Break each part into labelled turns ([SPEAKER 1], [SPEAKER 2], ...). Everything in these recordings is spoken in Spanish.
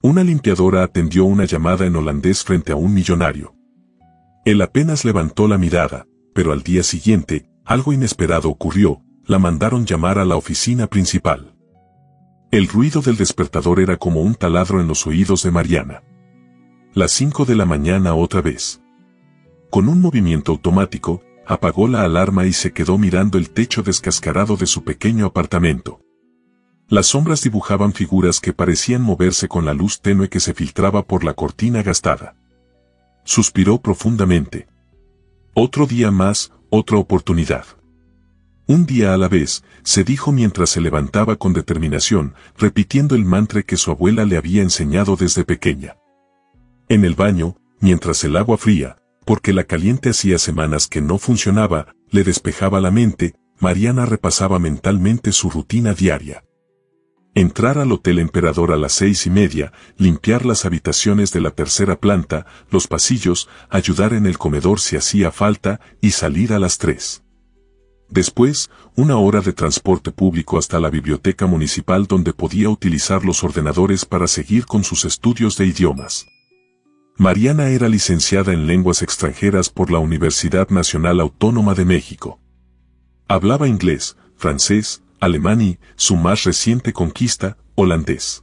[SPEAKER 1] Una limpiadora atendió una llamada en holandés frente a un millonario. Él apenas levantó la mirada, pero al día siguiente, algo inesperado ocurrió, la mandaron llamar a la oficina principal. El ruido del despertador era como un taladro en los oídos de Mariana. Las 5 de la mañana otra vez. Con un movimiento automático, apagó la alarma y se quedó mirando el techo descascarado de su pequeño apartamento. Las sombras dibujaban figuras que parecían moverse con la luz tenue que se filtraba por la cortina gastada. Suspiró profundamente. Otro día más, otra oportunidad. Un día a la vez, se dijo mientras se levantaba con determinación, repitiendo el mantra que su abuela le había enseñado desde pequeña. En el baño, mientras el agua fría, porque la caliente hacía semanas que no funcionaba, le despejaba la mente, Mariana repasaba mentalmente su rutina diaria. Entrar al Hotel Emperador a las 6:30, limpiar las habitaciones de la tercera planta, los pasillos, ayudar en el comedor si hacía falta, y salir a las 3. Después, 1 hora de transporte público hasta la biblioteca municipal donde podía utilizar los ordenadores para seguir con sus estudios de idiomas. Mariana era licenciada en lenguas extranjeras por la Universidad Nacional Autónoma de México. Hablaba inglés, francés, alemán y, su más reciente conquista, holandés.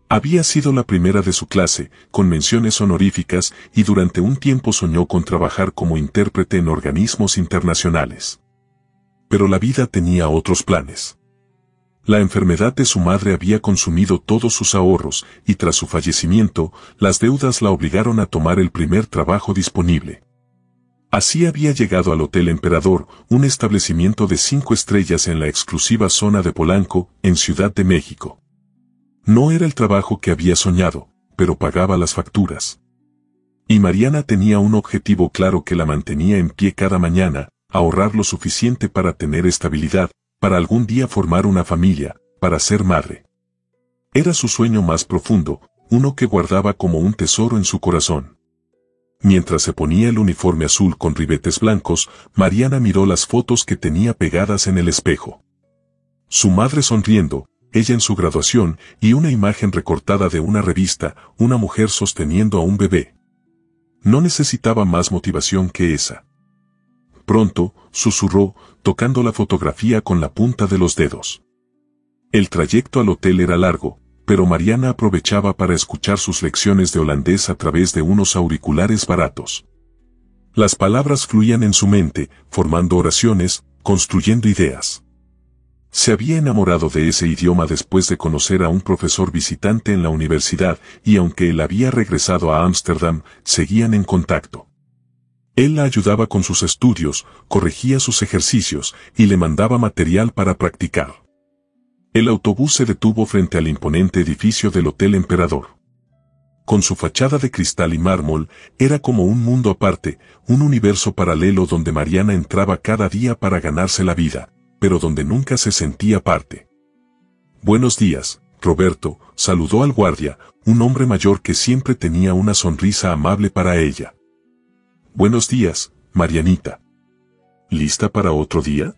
[SPEAKER 1] Había sido la primera de su clase, con menciones honoríficas, y durante un tiempo soñó con trabajar como intérprete en organismos internacionales. Pero la vida tenía otros planes. La enfermedad de su madre había consumido todos sus ahorros, y tras su fallecimiento, las deudas la obligaron a tomar el primer trabajo disponible. Así había llegado al Hotel Emperador, un establecimiento de 5 estrellas en la exclusiva zona de Polanco, en Ciudad de México. No era el trabajo que había soñado, pero pagaba las facturas. Y Mariana tenía un objetivo claro que la mantenía en pie cada mañana: ahorrar lo suficiente para tener estabilidad, para algún día formar una familia, para ser madre. Era su sueño más profundo, uno que guardaba como un tesoro en su corazón. Mientras se ponía el uniforme azul con ribetes blancos, Mariana miró las fotos que tenía pegadas en el espejo. Su madre sonriendo, ella en su graduación, y una imagen recortada de una revista, una mujer sosteniendo a un bebé. No necesitaba más motivación que esa. Pronto, susurró, tocando la fotografía con la punta de los dedos. El trayecto al hotel era largo, pero Mariana aprovechaba para escuchar sus lecciones de holandés a través de unos auriculares baratos. Las palabras fluían en su mente, formando oraciones, construyendo ideas. Se había enamorado de ese idioma después de conocer a un profesor visitante en la universidad, y aunque él había regresado a Ámsterdam, seguían en contacto. Él la ayudaba con sus estudios, corregía sus ejercicios, y le mandaba material para practicar. El autobús se detuvo frente al imponente edificio del Hotel Emperador. Con su fachada de cristal y mármol, era como un mundo aparte, un universo paralelo donde Mariana entraba cada día para ganarse la vida, pero donde nunca se sentía parte. «Buenos días, Roberto», saludó al guardia, un hombre mayor que siempre tenía una sonrisa amable para ella. «Buenos días, Marianita. ¿Lista para otro día?»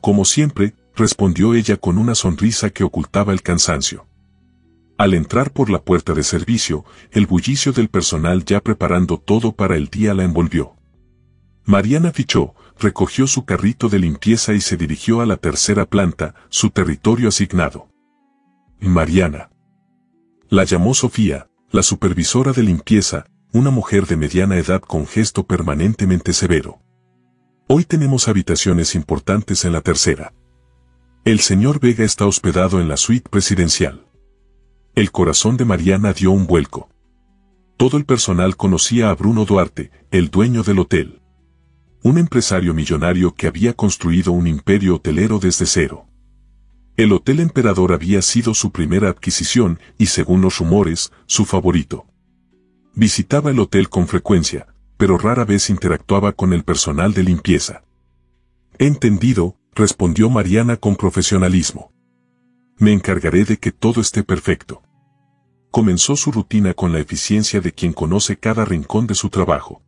[SPEAKER 1] «Como siempre», respondió ella con una sonrisa que ocultaba el cansancio. Al entrar por la puerta de servicio, el bullicio del personal ya preparando todo para el día la envolvió. Mariana fichó, recogió su carrito de limpieza y se dirigió a la tercera planta, su territorio asignado. Mariana. La llamó Sofía, la supervisora de limpieza, una mujer de mediana edad con gesto permanentemente severo. «Hoy tenemos habitaciones importantes en la tercera. El señor Vega está hospedado en la suite presidencial». El corazón de Mariana dio un vuelco. Todo el personal conocía a Bruno Duarte, el dueño del hotel. Un empresario millonario que había construido un imperio hotelero desde cero. El Hotel Emperador había sido su primera adquisición y, según los rumores, su favorito. Visitaba el hotel con frecuencia, pero rara vez interactuaba con el personal de limpieza. «Entendido», respondió Mariana con profesionalismo. «Me encargaré de que todo esté perfecto». Comenzó su rutina con la eficiencia de quien conoce cada rincón de su trabajo.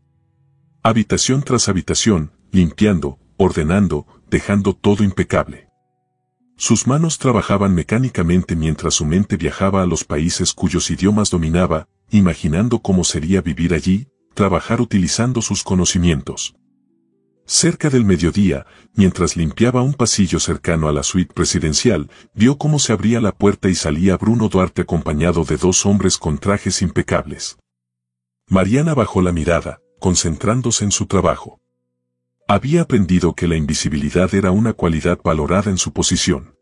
[SPEAKER 1] Habitación tras habitación, limpiando, ordenando, dejando todo impecable. Sus manos trabajaban mecánicamente mientras su mente viajaba a los países cuyos idiomas dominaba, imaginando cómo sería vivir allí, trabajar utilizando sus conocimientos. Cerca del mediodía, mientras limpiaba un pasillo cercano a la suite presidencial, vio cómo se abría la puerta y salía Bruno Duarte acompañado de dos hombres con trajes impecables. Mariana bajó la mirada, concentrándose en su trabajo. Había aprendido que la invisibilidad era una cualidad valorada en su posición.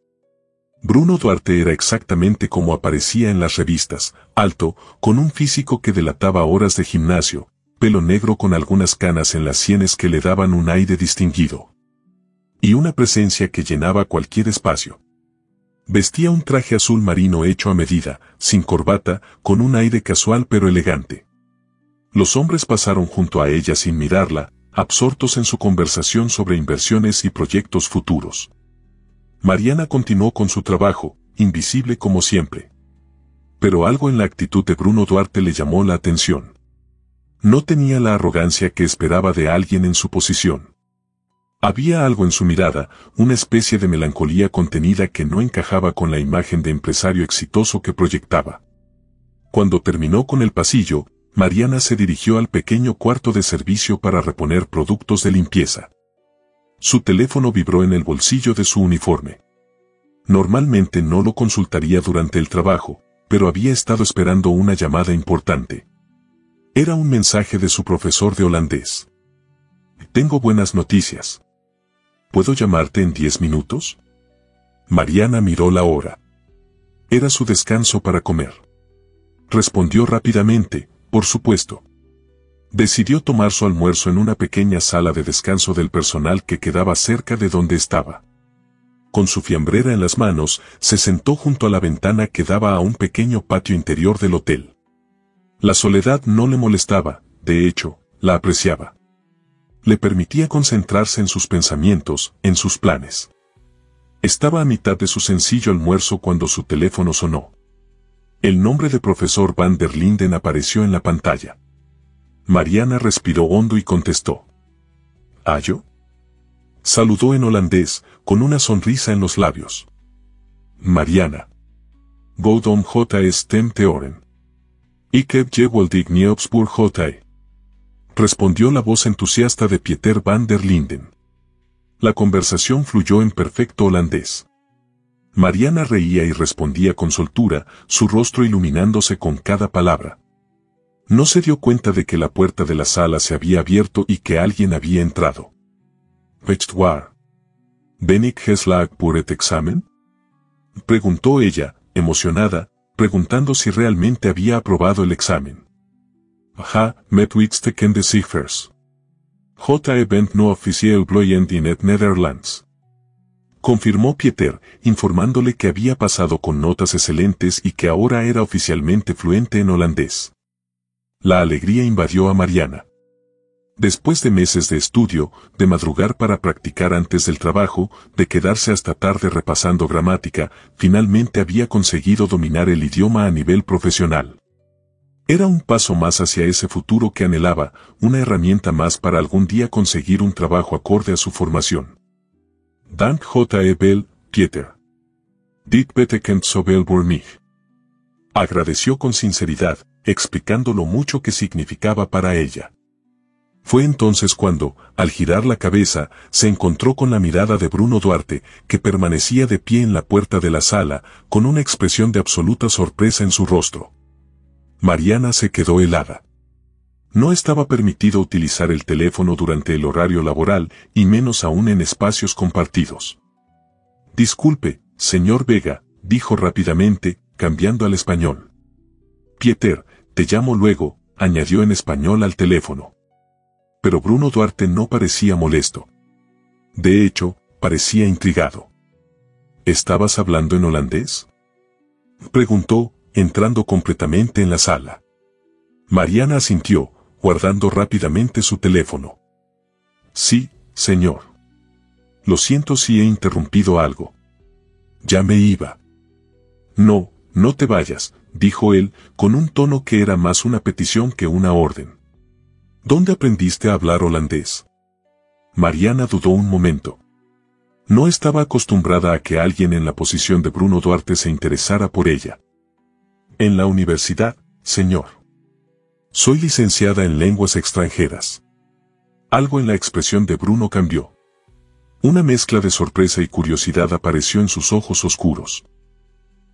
[SPEAKER 1] Bruno Duarte era exactamente como aparecía en las revistas, alto, con un físico que delataba horas de gimnasio, pelo negro con algunas canas en las sienes que le daban un aire distinguido. Y una presencia que llenaba cualquier espacio. Vestía un traje azul marino hecho a medida, sin corbata, con un aire casual pero elegante. Los hombres pasaron junto a ella sin mirarla, absortos en su conversación sobre inversiones y proyectos futuros. Mariana continuó con su trabajo, invisible como siempre. Pero algo en la actitud de Bruno Duarte le llamó la atención. No tenía la arrogancia que esperaba de alguien en su posición. Había algo en su mirada, una especie de melancolía contenida que no encajaba con la imagen de empresario exitoso que proyectaba. Cuando terminó con el pasillo, Mariana se dirigió al pequeño cuarto de servicio para reponer productos de limpieza. Su teléfono vibró en el bolsillo de su uniforme. Normalmente no lo consultaría durante el trabajo, pero había estado esperando una llamada importante. Era un mensaje de su profesor de holandés. Tengo buenas noticias. ¿Puedo llamarte en 10 minutos? Mariana miró la hora. Era su descanso para comer. Respondió rápidamente, por supuesto. Decidió tomar su almuerzo en una pequeña sala de descanso del personal que quedaba cerca de donde estaba. Con su fiambrera en las manos, se sentó junto a la ventana que daba a un pequeño patio interior del hotel. La soledad no le molestaba, de hecho, la apreciaba. Le permitía concentrarse en sus pensamientos, en sus planes. Estaba a mitad de su sencillo almuerzo cuando su teléfono sonó. El nombre de profesor Van der Linden apareció en la pantalla. Mariana respiró hondo y contestó. ¿Ayo? Saludó en holandés, con una sonrisa en los labios. Mariana. Godom J. Stem Teoren. Ik heb je woldig Nieuwsburg J. Respondió la voz entusiasta de Pieter Van der Linden. La conversación fluyó en perfecto holandés. Mariana reía y respondía con soltura, su rostro iluminándose con cada palabra. No se dio cuenta de que la puerta de la sala se había abierto y que alguien había entrado. ¿Weet waar? Ben ik geslaagd voor het examen? Preguntó ella, emocionada, preguntando si realmente había aprobado el examen. Ja, met uitstekende de cijfers. Je bent nu officieel vloeiend in het Netherlands. Confirmó Pieter, informándole que había pasado con notas excelentes y que ahora era oficialmente fluente en holandés. La alegría invadió a Mariana. Después de meses de estudio, de madrugar para practicar antes del trabajo, de quedarse hasta tarde repasando gramática, finalmente había conseguido dominar el idioma a nivel profesional. Era un paso más hacia ese futuro que anhelaba, una herramienta más para algún día conseguir un trabajo acorde a su formación. Dank je wel, Pieter. Dit betekent zoveel voor mij. Agradeció con sinceridad, explicando lo mucho que significaba para ella. Fue entonces cuando, al girar la cabeza, se encontró con la mirada de Bruno Duarte, que permanecía de pie en la puerta de la sala, con una expresión de absoluta sorpresa en su rostro. Mariana se quedó helada. No estaba permitido utilizar el teléfono durante el horario laboral, y menos aún en espacios compartidos. Disculpe, señor Vega, dijo rápidamente, cambiando al español. Pieter, te llamo luego, añadió en español al teléfono. Pero Bruno Duarte no parecía molesto. De hecho, parecía intrigado. ¿Estabas hablando en holandés? Preguntó, entrando completamente en la sala. Mariana asintió, guardando rápidamente su teléfono. Sí, señor. Lo siento si he interrumpido algo. Ya me iba. No, no te vayas, dijo él, con un tono que era más una petición que una orden. ¿Dónde aprendiste a hablar holandés? Mariana dudó un momento. No estaba acostumbrada a que alguien en la posición de Bruno Duarte se interesara por ella. En la universidad, señor. Soy licenciada en lenguas extranjeras. Algo en la expresión de Bruno cambió. Una mezcla de sorpresa y curiosidad apareció en sus ojos oscuros.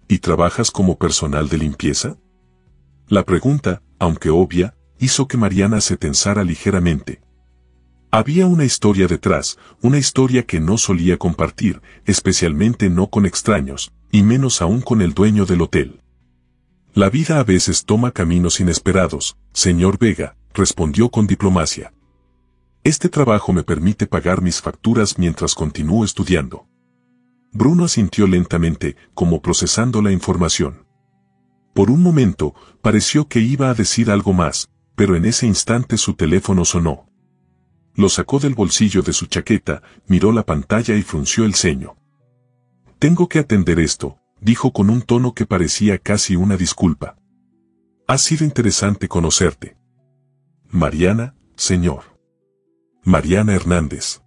[SPEAKER 1] ¿Y trabajas como personal de limpieza? La pregunta, aunque obvia, hizo que Mariana se tensara ligeramente. Había una historia detrás, una historia que no solía compartir, especialmente no con extraños, y menos aún con el dueño del hotel. La vida a veces toma caminos inesperados, señor Vega, respondió con diplomacia. Este trabajo me permite pagar mis facturas mientras continúo estudiando. Bruno asintió lentamente, como procesando la información. Por un momento, pareció que iba a decir algo más, pero en ese instante su teléfono sonó. Lo sacó del bolsillo de su chaqueta, miró la pantalla y frunció el ceño. Tengo que atender esto, dijo con un tono que parecía casi una disculpa. Ha sido interesante conocerte. Mariana, señor. Mariana Hernández.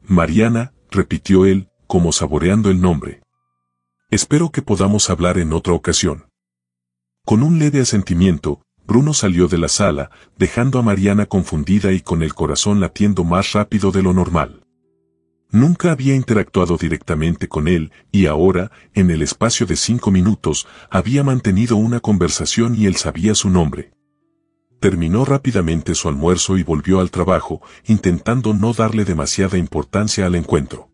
[SPEAKER 1] Mariana, repitió él, como saboreando el nombre. Espero que podamos hablar en otra ocasión. Con un leve asentimiento, Bruno salió de la sala, dejando a Mariana confundida y con el corazón latiendo más rápido de lo normal. Nunca había interactuado directamente con él, y ahora, en el espacio de 5 minutos, había mantenido una conversación y él sabía su nombre. Terminó rápidamente su almuerzo y volvió al trabajo, intentando no darle demasiada importancia al encuentro.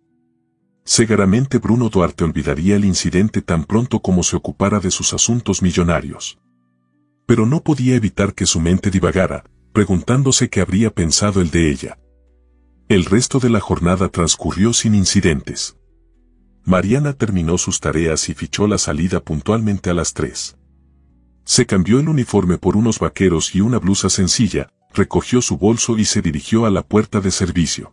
[SPEAKER 1] Seguramente Bruno Duarte olvidaría el incidente tan pronto como se ocupara de sus asuntos millonarios. Pero no podía evitar que su mente divagara, preguntándose qué habría pensado el de ella. El resto de la jornada transcurrió sin incidentes. Mariana terminó sus tareas y fichó la salida puntualmente a las 3. Se cambió el uniforme por unos vaqueros y una blusa sencilla, recogió su bolso y se dirigió a la puerta de servicio.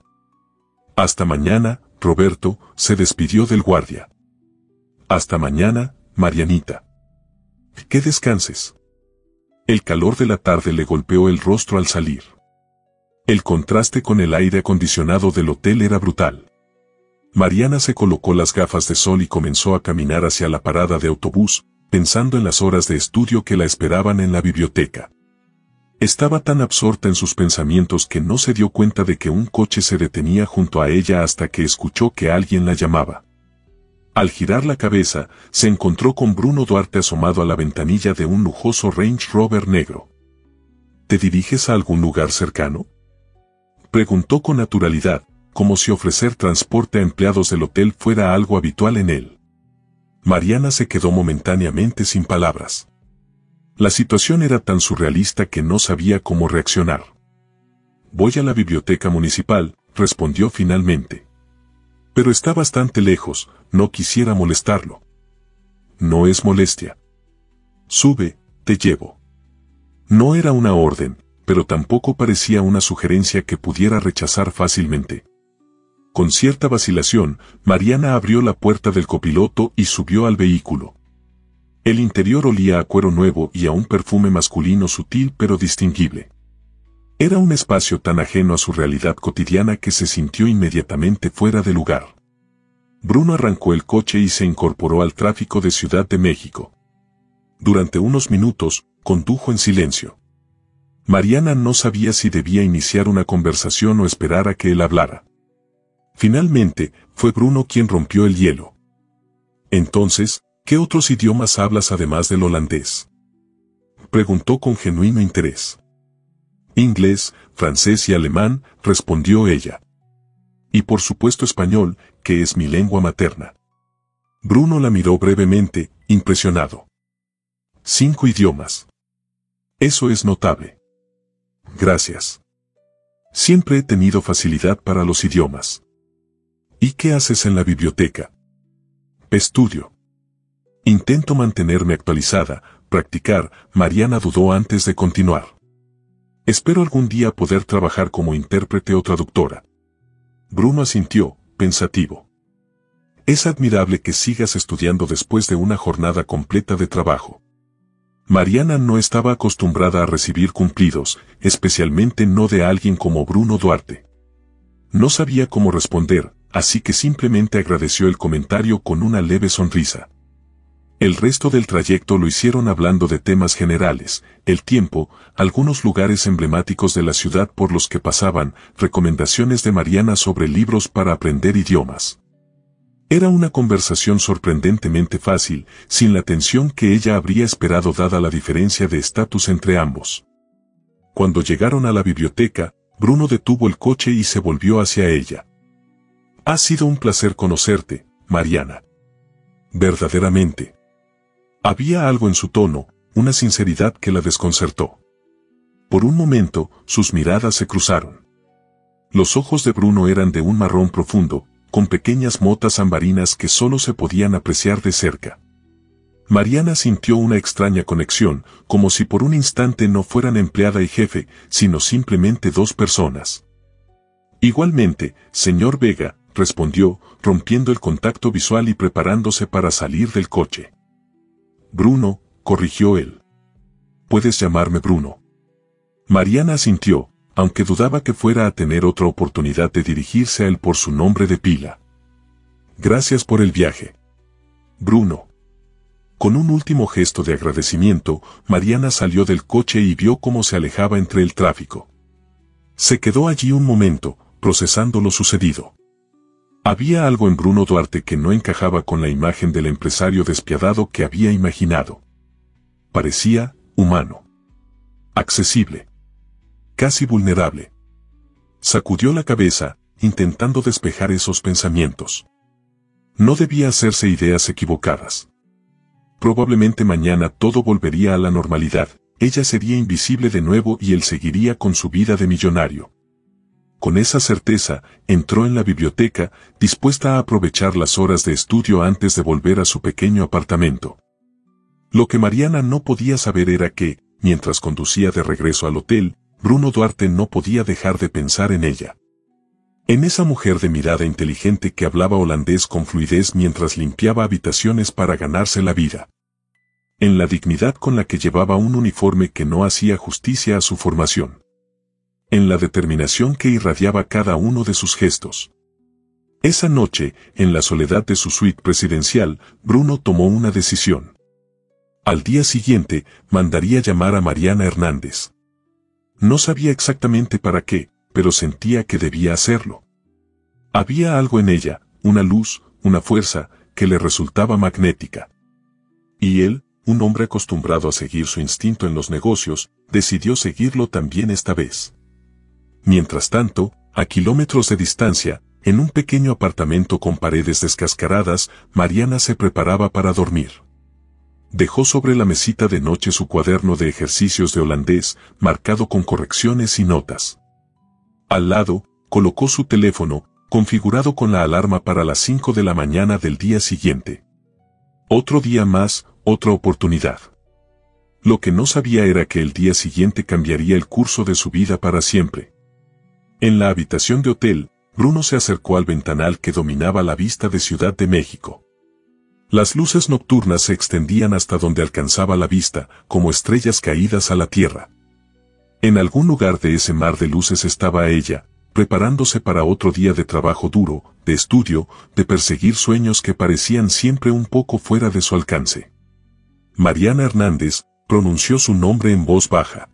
[SPEAKER 1] Hasta mañana, Roberto, se despidió del guardia. Hasta mañana, Marianita. Que descanses. El calor de la tarde le golpeó el rostro al salir. El contraste con el aire acondicionado del hotel era brutal. Mariana se colocó las gafas de sol y comenzó a caminar hacia la parada de autobús, pensando en las horas de estudio que la esperaban en la biblioteca. Estaba tan absorta en sus pensamientos que no se dio cuenta de que un coche se detenía junto a ella hasta que escuchó que alguien la llamaba. Al girar la cabeza, se encontró con Bruno Duarte asomado a la ventanilla de un lujoso Range Rover negro. ¿Te diriges a algún lugar cercano?, preguntó con naturalidad, como si ofrecer transporte a empleados del hotel fuera algo habitual en él. Mariana se quedó momentáneamente sin palabras. La situación era tan surrealista que no sabía cómo reaccionar. Voy a la biblioteca municipal, respondió finalmente. Pero está bastante lejos, no quisiera molestarlo. No es molestia. Sube, te llevo. No era una orden, pero tampoco parecía una sugerencia que pudiera rechazar fácilmente. Con cierta vacilación, Mariana abrió la puerta del copiloto y subió al vehículo. El interior olía a cuero nuevo y a un perfume masculino sutil pero distinguible. Era un espacio tan ajeno a su realidad cotidiana que se sintió inmediatamente fuera de lugar. Bruno arrancó el coche y se incorporó al tráfico de Ciudad de México. Durante unos minutos, condujo en silencio. Mariana no sabía si debía iniciar una conversación o esperar a que él hablara. Finalmente, fue Bruno quien rompió el hielo. Entonces, ¿qué otros idiomas hablas además del holandés?, preguntó con genuino interés. Inglés, francés y alemán, respondió ella. Y por supuesto español, que es mi lengua materna. Bruno la miró brevemente, impresionado. 5 idiomas. Eso es notable. Gracias. Siempre he tenido facilidad para los idiomas. ¿Y qué haces en la biblioteca? Estudio. Intento mantenerme actualizada, practicar. Mariana dudó antes de continuar. Espero algún día poder trabajar como intérprete o traductora. Bruno asintió, pensativo. Es admirable que sigas estudiando después de una jornada completa de trabajo. Mariana no estaba acostumbrada a recibir cumplidos, especialmente no de alguien como Bruno Duarte. No sabía cómo responder, así que simplemente agradeció el comentario con una leve sonrisa. El resto del trayecto lo hicieron hablando de temas generales, el tiempo, algunos lugares emblemáticos de la ciudad por los que pasaban, recomendaciones de Mariana sobre libros para aprender idiomas. Era una conversación sorprendentemente fácil, sin la tensión que ella habría esperado dada la diferencia de estatus entre ambos. Cuando llegaron a la biblioteca, Bruno detuvo el coche y se volvió hacia ella. «Ha sido un placer conocerte, Mariana. Verdaderamente». Había algo en su tono, una sinceridad que la desconcertó. Por un momento, sus miradas se cruzaron. Los ojos de Bruno eran de un marrón profundo, con pequeñas motas ambarinas que solo se podían apreciar de cerca. Mariana sintió una extraña conexión, como si por un instante no fueran empleada y jefe, sino simplemente dos personas. «Igualmente, señor Vega», respondió, rompiendo el contacto visual y preparándose para salir del coche. «Bruno», corrigió él. «Puedes llamarme Bruno». Mariana asintió, aunque dudaba que fuera a tener otra oportunidad de dirigirse a él por su nombre de pila. «Gracias por el viaje, Bruno». Con un último gesto de agradecimiento, Mariana salió del coche y vio cómo se alejaba entre el tráfico. Se quedó allí un momento, procesando lo sucedido. Había algo en Bruno Duarte que no encajaba con la imagen del empresario despiadado que había imaginado. Parecía humano, accesible, casi vulnerable. Sacudió la cabeza, intentando despejar esos pensamientos. No debía hacerse ideas equivocadas. Probablemente mañana todo volvería a la normalidad, ella sería invisible de nuevo y él seguiría con su vida de millonario. Con esa certeza, entró en la biblioteca, dispuesta a aprovechar las horas de estudio antes de volver a su pequeño apartamento. Lo que Mariana no podía saber era que, mientras conducía de regreso al hotel, Bruno Duarte no podía dejar de pensar en ella. En esa mujer de mirada inteligente que hablaba holandés con fluidez mientras limpiaba habitaciones para ganarse la vida. En la dignidad con la que llevaba un uniforme que no hacía justicia a su formación. En la determinación que irradiaba cada uno de sus gestos. Esa noche, en la soledad de su suite presidencial, Bruno tomó una decisión. Al día siguiente, mandaría llamar a Mariana Hernández. No sabía exactamente para qué, pero sentía que debía hacerlo. Había algo en ella, una luz, una fuerza, que le resultaba magnética. Y él, un hombre acostumbrado a seguir su instinto en los negocios, decidió seguirlo también esta vez. Mientras tanto, a kilómetros de distancia, en un pequeño apartamento con paredes descascaradas, Mariana se preparaba para dormir. Dejó sobre la mesita de noche su cuaderno de ejercicios de holandés, marcado con correcciones y notas. Al lado, colocó su teléfono, configurado con la alarma para las 5 de la mañana del día siguiente. Otro día más, otra oportunidad. Lo que no sabía era que el día siguiente cambiaría el curso de su vida para siempre. En la habitación de hotel, Bruno se acercó al ventanal que dominaba la vista de Ciudad de México. Las luces nocturnas se extendían hasta donde alcanzaba la vista, como estrellas caídas a la tierra. En algún lugar de ese mar de luces estaba ella, preparándose para otro día de trabajo duro, de estudio, de perseguir sueños que parecían siempre un poco fuera de su alcance. Mariana Hernández pronunció su nombre en voz baja.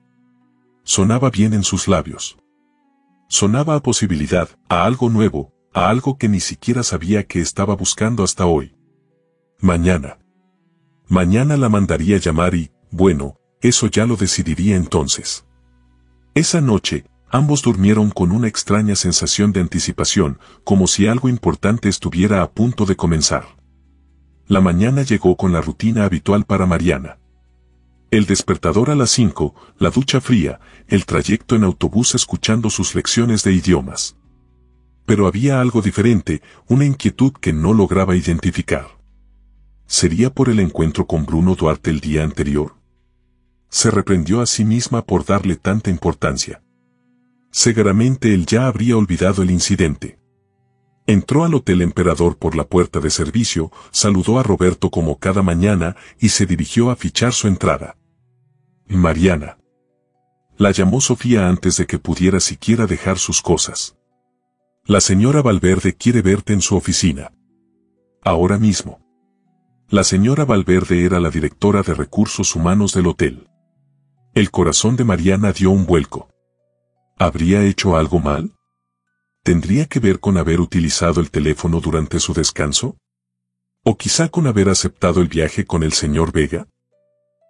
[SPEAKER 1] Sonaba bien en sus labios. Sonaba a posibilidad, a algo nuevo, a algo que ni siquiera sabía que estaba buscando hasta hoy. Mañana. Mañana la mandaría llamar y, bueno, eso ya lo decidiría entonces. Esa noche, ambos durmieron con una extraña sensación de anticipación, como si algo importante estuviera a punto de comenzar. La mañana llegó con la rutina habitual para Mariana. El despertador a las 5, la ducha fría, el trayecto en autobús escuchando sus lecciones de idiomas. Pero había algo diferente, una inquietud que no lograba identificar. ¿Sería por el encuentro con Bruno Duarte el día anterior? Se reprendió a sí misma por darle tanta importancia. Seguramente él ya habría olvidado el incidente. Entró al Hotel Emperador por la puerta de servicio, saludó a Roberto como cada mañana y se dirigió a fichar su entrada. Mariana. La llamó Sofía antes de que pudiera siquiera dejar sus cosas. La señora Valverde quiere verte en su oficina. Ahora mismo. La señora Valverde era la directora de recursos humanos del hotel. El corazón de Mariana dio un vuelco. ¿Habría hecho algo mal? ¿Tendría que ver con haber utilizado el teléfono durante su descanso? ¿O quizá con haber aceptado el viaje con el señor Vega?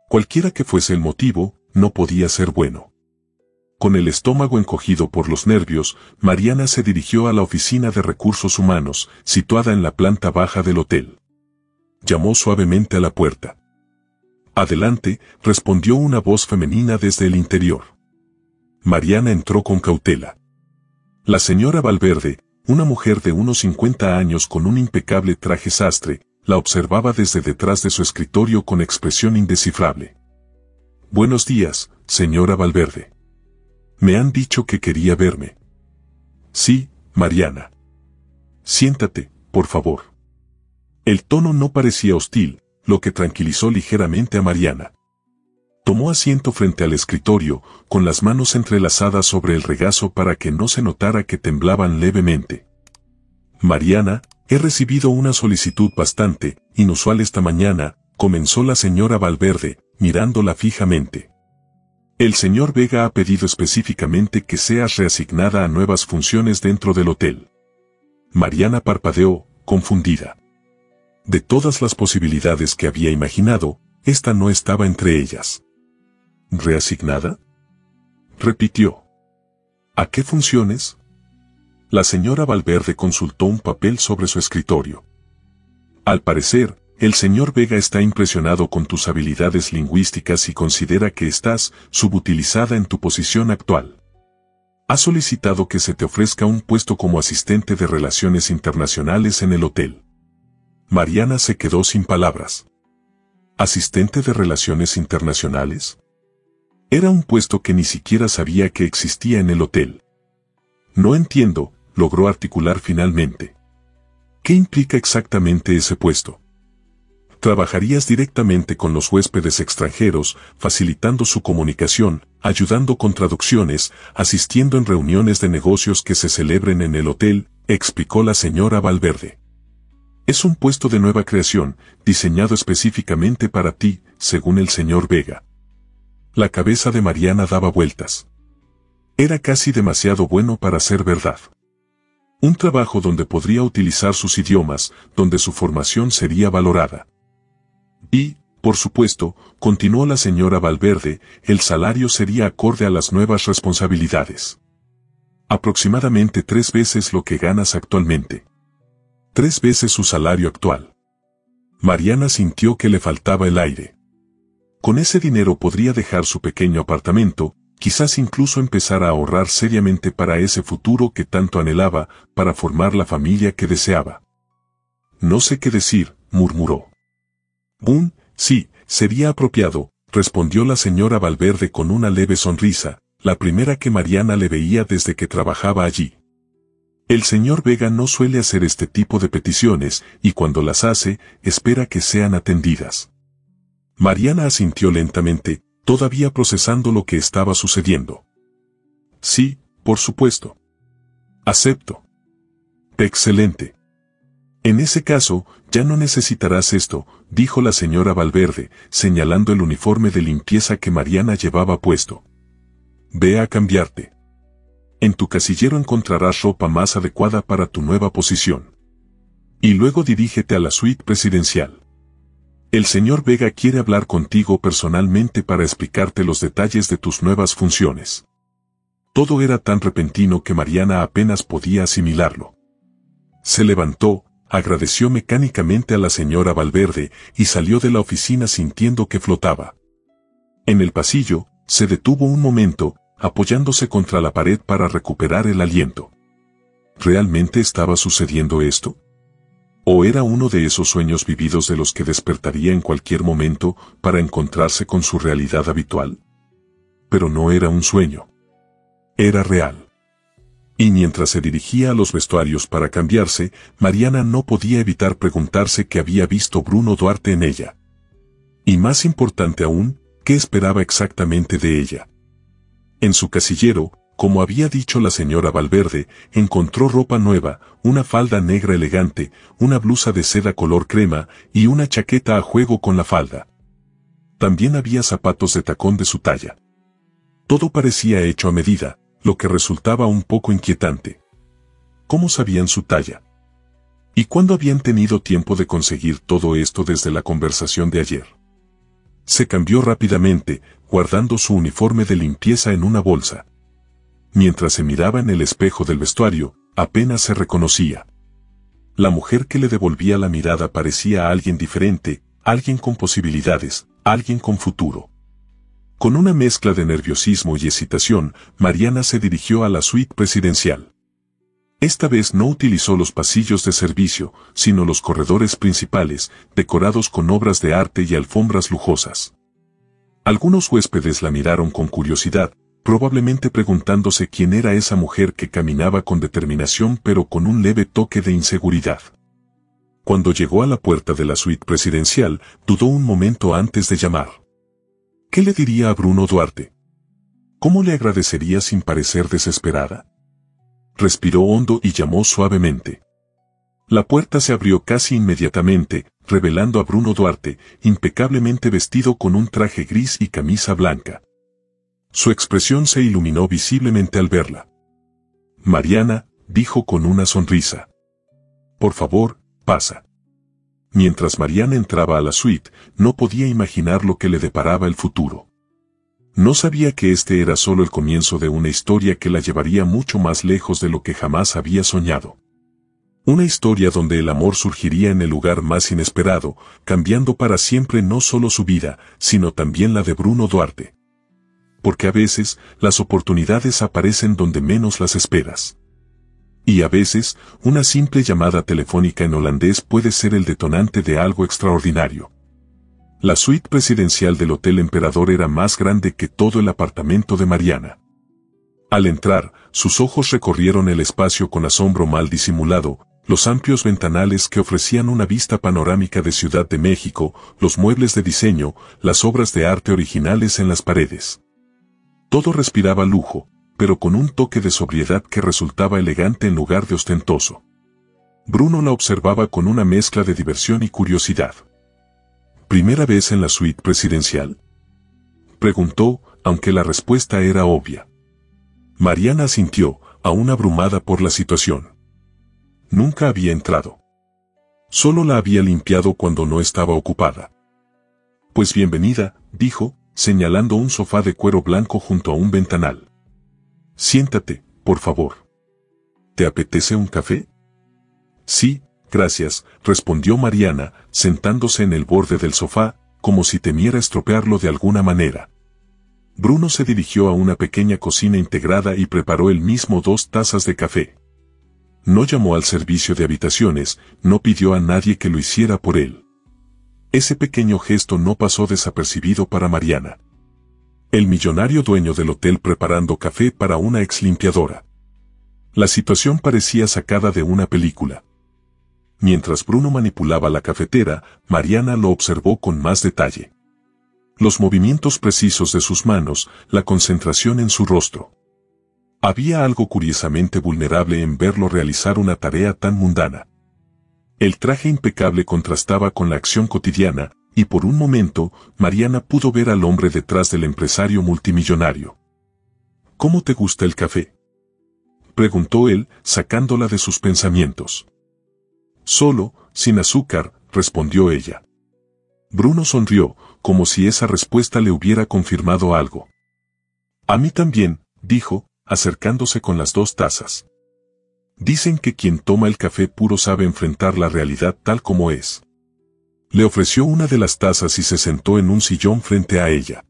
[SPEAKER 1] Cualquiera que fuese el motivo, no podía ser bueno. Con el estómago encogido por los nervios, Mariana se dirigió a la oficina de recursos humanos, situada en la planta baja del hotel. Llamó suavemente a la puerta. «Adelante», respondió una voz femenina desde el interior. Mariana entró con cautela. La señora Valverde, una mujer de unos 50 años con un impecable traje sastre, la observaba desde detrás de su escritorio con expresión indescifrable. «Buenos días, señora Valverde. Me han dicho que quería verme». «Sí, Mariana. Siéntate, por favor». El tono no parecía hostil, lo que tranquilizó ligeramente a Mariana. Tomó asiento frente al escritorio, con las manos entrelazadas sobre el regazo para que no se notara que temblaban levemente. «Mariana, he recibido una solicitud bastante inusual esta mañana», comenzó la señora Valverde, mirándola fijamente. «El señor Vega ha pedido específicamente que seas reasignada a nuevas funciones dentro del hotel». Mariana parpadeó, confundida. De todas las posibilidades que había imaginado, esta no estaba entre ellas. ¿Reasignada?, repitió. ¿A qué funciones? La señora Valverde consultó un papel sobre su escritorio. Al parecer, el señor Vega está impresionado con tus habilidades lingüísticas y considera que estás subutilizada en tu posición actual. Ha solicitado que se te ofrezca un puesto como asistente de relaciones internacionales en el hotel. Mariana se quedó sin palabras. ¿Asistente de relaciones internacionales? Era un puesto que ni siquiera sabía que existía en el hotel. No entiendo, logró articular finalmente. ¿Qué implica exactamente ese puesto? Trabajarías directamente con los huéspedes extranjeros, facilitando su comunicación, ayudando con traducciones, asistiendo en reuniones de negocios que se celebren en el hotel, explicó la señora Valverde. Es un puesto de nueva creación, diseñado específicamente para ti, según el señor Vega. La cabeza de Mariana daba vueltas. Era casi demasiado bueno para ser verdad. Un trabajo donde podría utilizar sus idiomas, donde su formación sería valorada. Y, por supuesto, continuó la señora Valverde, el salario sería acorde a las nuevas responsabilidades. Aproximadamente 3 veces lo que ganas actualmente. 3 veces su salario actual. Mariana sintió que le faltaba el aire. Con ese dinero podría dejar su pequeño apartamento, quizás incluso empezar a ahorrar seriamente para ese futuro que tanto anhelaba, para formar la familia que deseaba. No sé qué decir, murmuró. Sí, sería apropiado, respondió la señora Valverde con una leve sonrisa, la primera que Mariana le veía desde que trabajaba allí. El señor Vega no suele hacer este tipo de peticiones, y cuando las hace, espera que sean atendidas. Mariana asintió lentamente, todavía procesando lo que estaba sucediendo. Sí, por supuesto. Acepto. Excelente. En ese caso, ya no necesitarás esto, dijo la señora Valverde, señalando el uniforme de limpieza que Mariana llevaba puesto. Ve a cambiarte. En tu casillero encontrarás ropa más adecuada para tu nueva posición. Y luego dirígete a la suite presidencial. El señor Vega quiere hablar contigo personalmente para explicarte los detalles de tus nuevas funciones. Todo era tan repentino que Mariana apenas podía asimilarlo. Se levantó, agradeció mecánicamente a la señora Valverde y salió de la oficina sintiendo que flotaba. En el pasillo, se detuvo un momento, apoyándose contra la pared para recuperar el aliento. ¿Realmente estaba sucediendo esto? ¿O era uno de esos sueños vividos de los que despertaría en cualquier momento para encontrarse con su realidad habitual? Pero no era un sueño. Era real. Y mientras se dirigía a los vestuarios para cambiarse, Mariana no podía evitar preguntarse qué había visto Bruno Duarte en ella. Y más importante aún, ¿qué esperaba exactamente de ella? En su casillero, Como había dicho la señora Valverde, encontró ropa nueva, una falda negra elegante, una blusa de seda color crema y una chaqueta a juego con la falda. También había zapatos de tacón de su talla. Todo parecía hecho a medida, lo que resultaba un poco inquietante. ¿Cómo sabían su talla? ¿Y cuándo habían tenido tiempo de conseguir todo esto desde la conversación de ayer? Se cambió rápidamente, guardando su uniforme de limpieza en una bolsa. Mientras se miraba en el espejo del vestuario, apenas se reconocía. La mujer que le devolvía la mirada parecía a alguien diferente, alguien con posibilidades, alguien con futuro. Con una mezcla de nerviosismo y excitación, Mariana se dirigió a la suite presidencial. Esta vez no utilizó los pasillos de servicio, sino los corredores principales, decorados con obras de arte y alfombras lujosas. Algunos huéspedes la miraron con curiosidad, probablemente preguntándose quién era esa mujer que caminaba con determinación pero con un leve toque de inseguridad. Cuando llegó a la puerta de la suite presidencial, dudó un momento antes de llamar. ¿Qué le diría a Bruno Duarte? ¿Cómo le agradecería sin parecer desesperada? Respiró hondo y llamó suavemente. La puerta se abrió casi inmediatamente, revelando a Bruno Duarte, impecablemente vestido con un traje gris y camisa blanca. Su expresión se iluminó visiblemente al verla. Mariana, dijo con una sonrisa. Por favor, pasa. Mientras Mariana entraba a la suite, no podía imaginar lo que le deparaba el futuro. No sabía que este era solo el comienzo de una historia que la llevaría mucho más lejos de lo que jamás había soñado. Una historia donde el amor surgiría en el lugar más inesperado, cambiando para siempre no solo su vida, sino también la de Bruno Duarte. Porque a veces, las oportunidades aparecen donde menos las esperas. Y a veces, una simple llamada telefónica en holandés puede ser el detonante de algo extraordinario. La suite presidencial del Hotel Emperador era más grande que todo el apartamento de Mariana. Al entrar, sus ojos recorrieron el espacio con asombro mal disimulado, los amplios ventanales que ofrecían una vista panorámica de Ciudad de México, los muebles de diseño, las obras de arte originales en las paredes. Todo respiraba lujo, pero con un toque de sobriedad que resultaba elegante en lugar de ostentoso. Bruno la observaba con una mezcla de diversión y curiosidad. ¿Primera vez en la suite presidencial?, preguntó, aunque la respuesta era obvia. Mariana asintió, aún abrumada por la situación. Nunca había entrado. Solo la había limpiado cuando no estaba ocupada. Pues bienvenida, dijo, señalando un sofá de cuero blanco junto a un ventanal. Siéntate, por favor. ¿Te apetece un café? Sí, gracias, respondió Mariana, sentándose en el borde del sofá, como si temiera estropearlo de alguna manera. Bruno se dirigió a una pequeña cocina integrada y preparó él mismo 2 tazas de café. No llamó al servicio de habitaciones, no pidió a nadie que lo hiciera por él. Ese pequeño gesto no pasó desapercibido para Mariana. El millonario dueño del hotel preparando café para una ex limpiadora. La situación parecía sacada de una película. Mientras Bruno manipulaba la cafetera, Mariana lo observó con más detalle. Los movimientos precisos de sus manos, la concentración en su rostro. Había algo curiosamente vulnerable en verlo realizar una tarea tan mundana. El traje impecable contrastaba con la acción cotidiana, y por un momento, Mariana pudo ver al hombre detrás del empresario multimillonario. ¿Cómo te gusta el café?, preguntó él, sacándola de sus pensamientos. Solo, sin azúcar, respondió ella. Bruno sonrió, como si esa respuesta le hubiera confirmado algo. A mí también, dijo, acercándose con las 2 tazas. Dicen que quien toma el café puro sabe enfrentar la realidad tal como es. Le ofreció una de las tazas y se sentó en un sillón frente a ella.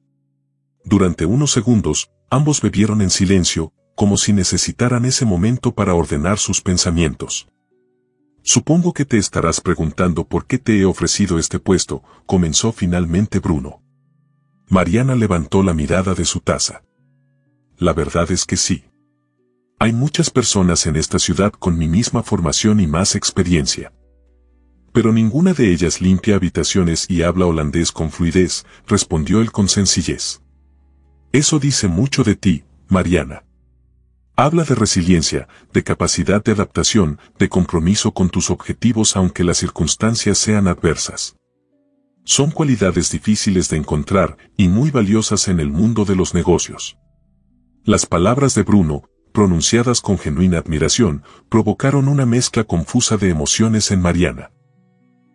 [SPEAKER 1] Durante unos segundos, ambos bebieron en silencio, como si necesitaran ese momento para ordenar sus pensamientos. Supongo que te estarás preguntando por qué te he ofrecido este puesto, comenzó finalmente Bruno. Mariana levantó la mirada de su taza. La verdad es que sí. Hay muchas personas en esta ciudad con mi misma formación y más experiencia. Pero ninguna de ellas limpia habitaciones y habla holandés con fluidez, respondió él con sencillez. Eso dice mucho de ti, Mariana. Habla de resiliencia, de capacidad de adaptación, de compromiso con tus objetivos aunque las circunstancias sean adversas. Son cualidades difíciles de encontrar y muy valiosas en el mundo de los negocios. Las palabras de Bruno, pronunciadas con genuina admiración, provocaron una mezcla confusa de emociones en Mariana.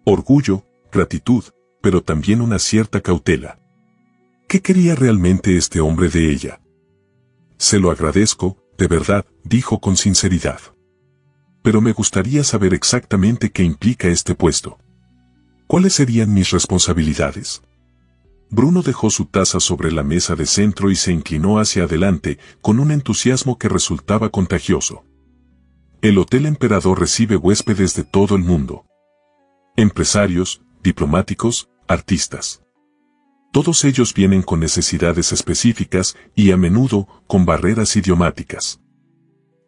[SPEAKER 1] Orgullo, gratitud, pero también una cierta cautela. ¿Qué quería realmente este hombre de ella? Se lo agradezco, de verdad, dijo con sinceridad. Pero me gustaría saber exactamente qué implica este puesto. ¿Cuáles serían mis responsabilidades? Bruno dejó su taza sobre la mesa de centro y se inclinó hacia adelante con un entusiasmo que resultaba contagioso. El Hotel Emperador recibe huéspedes de todo el mundo. Empresarios, diplomáticos, artistas. Todos ellos vienen con necesidades específicas y a menudo con barreras idiomáticas.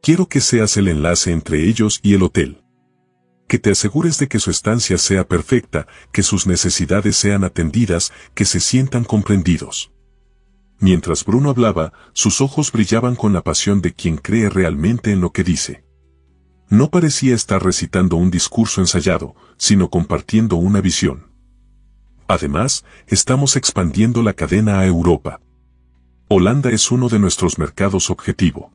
[SPEAKER 1] Quiero que seas el enlace entre ellos y el hotel. Que te asegures de que su estancia sea perfecta, que sus necesidades sean atendidas, que se sientan comprendidos. Mientras Bruno hablaba, sus ojos brillaban con la pasión de quien cree realmente en lo que dice. No parecía estar recitando un discurso ensayado, sino compartiendo una visión. Además, estamos expandiendo la cadena a Europa. Holanda es uno de nuestros mercados objetivo.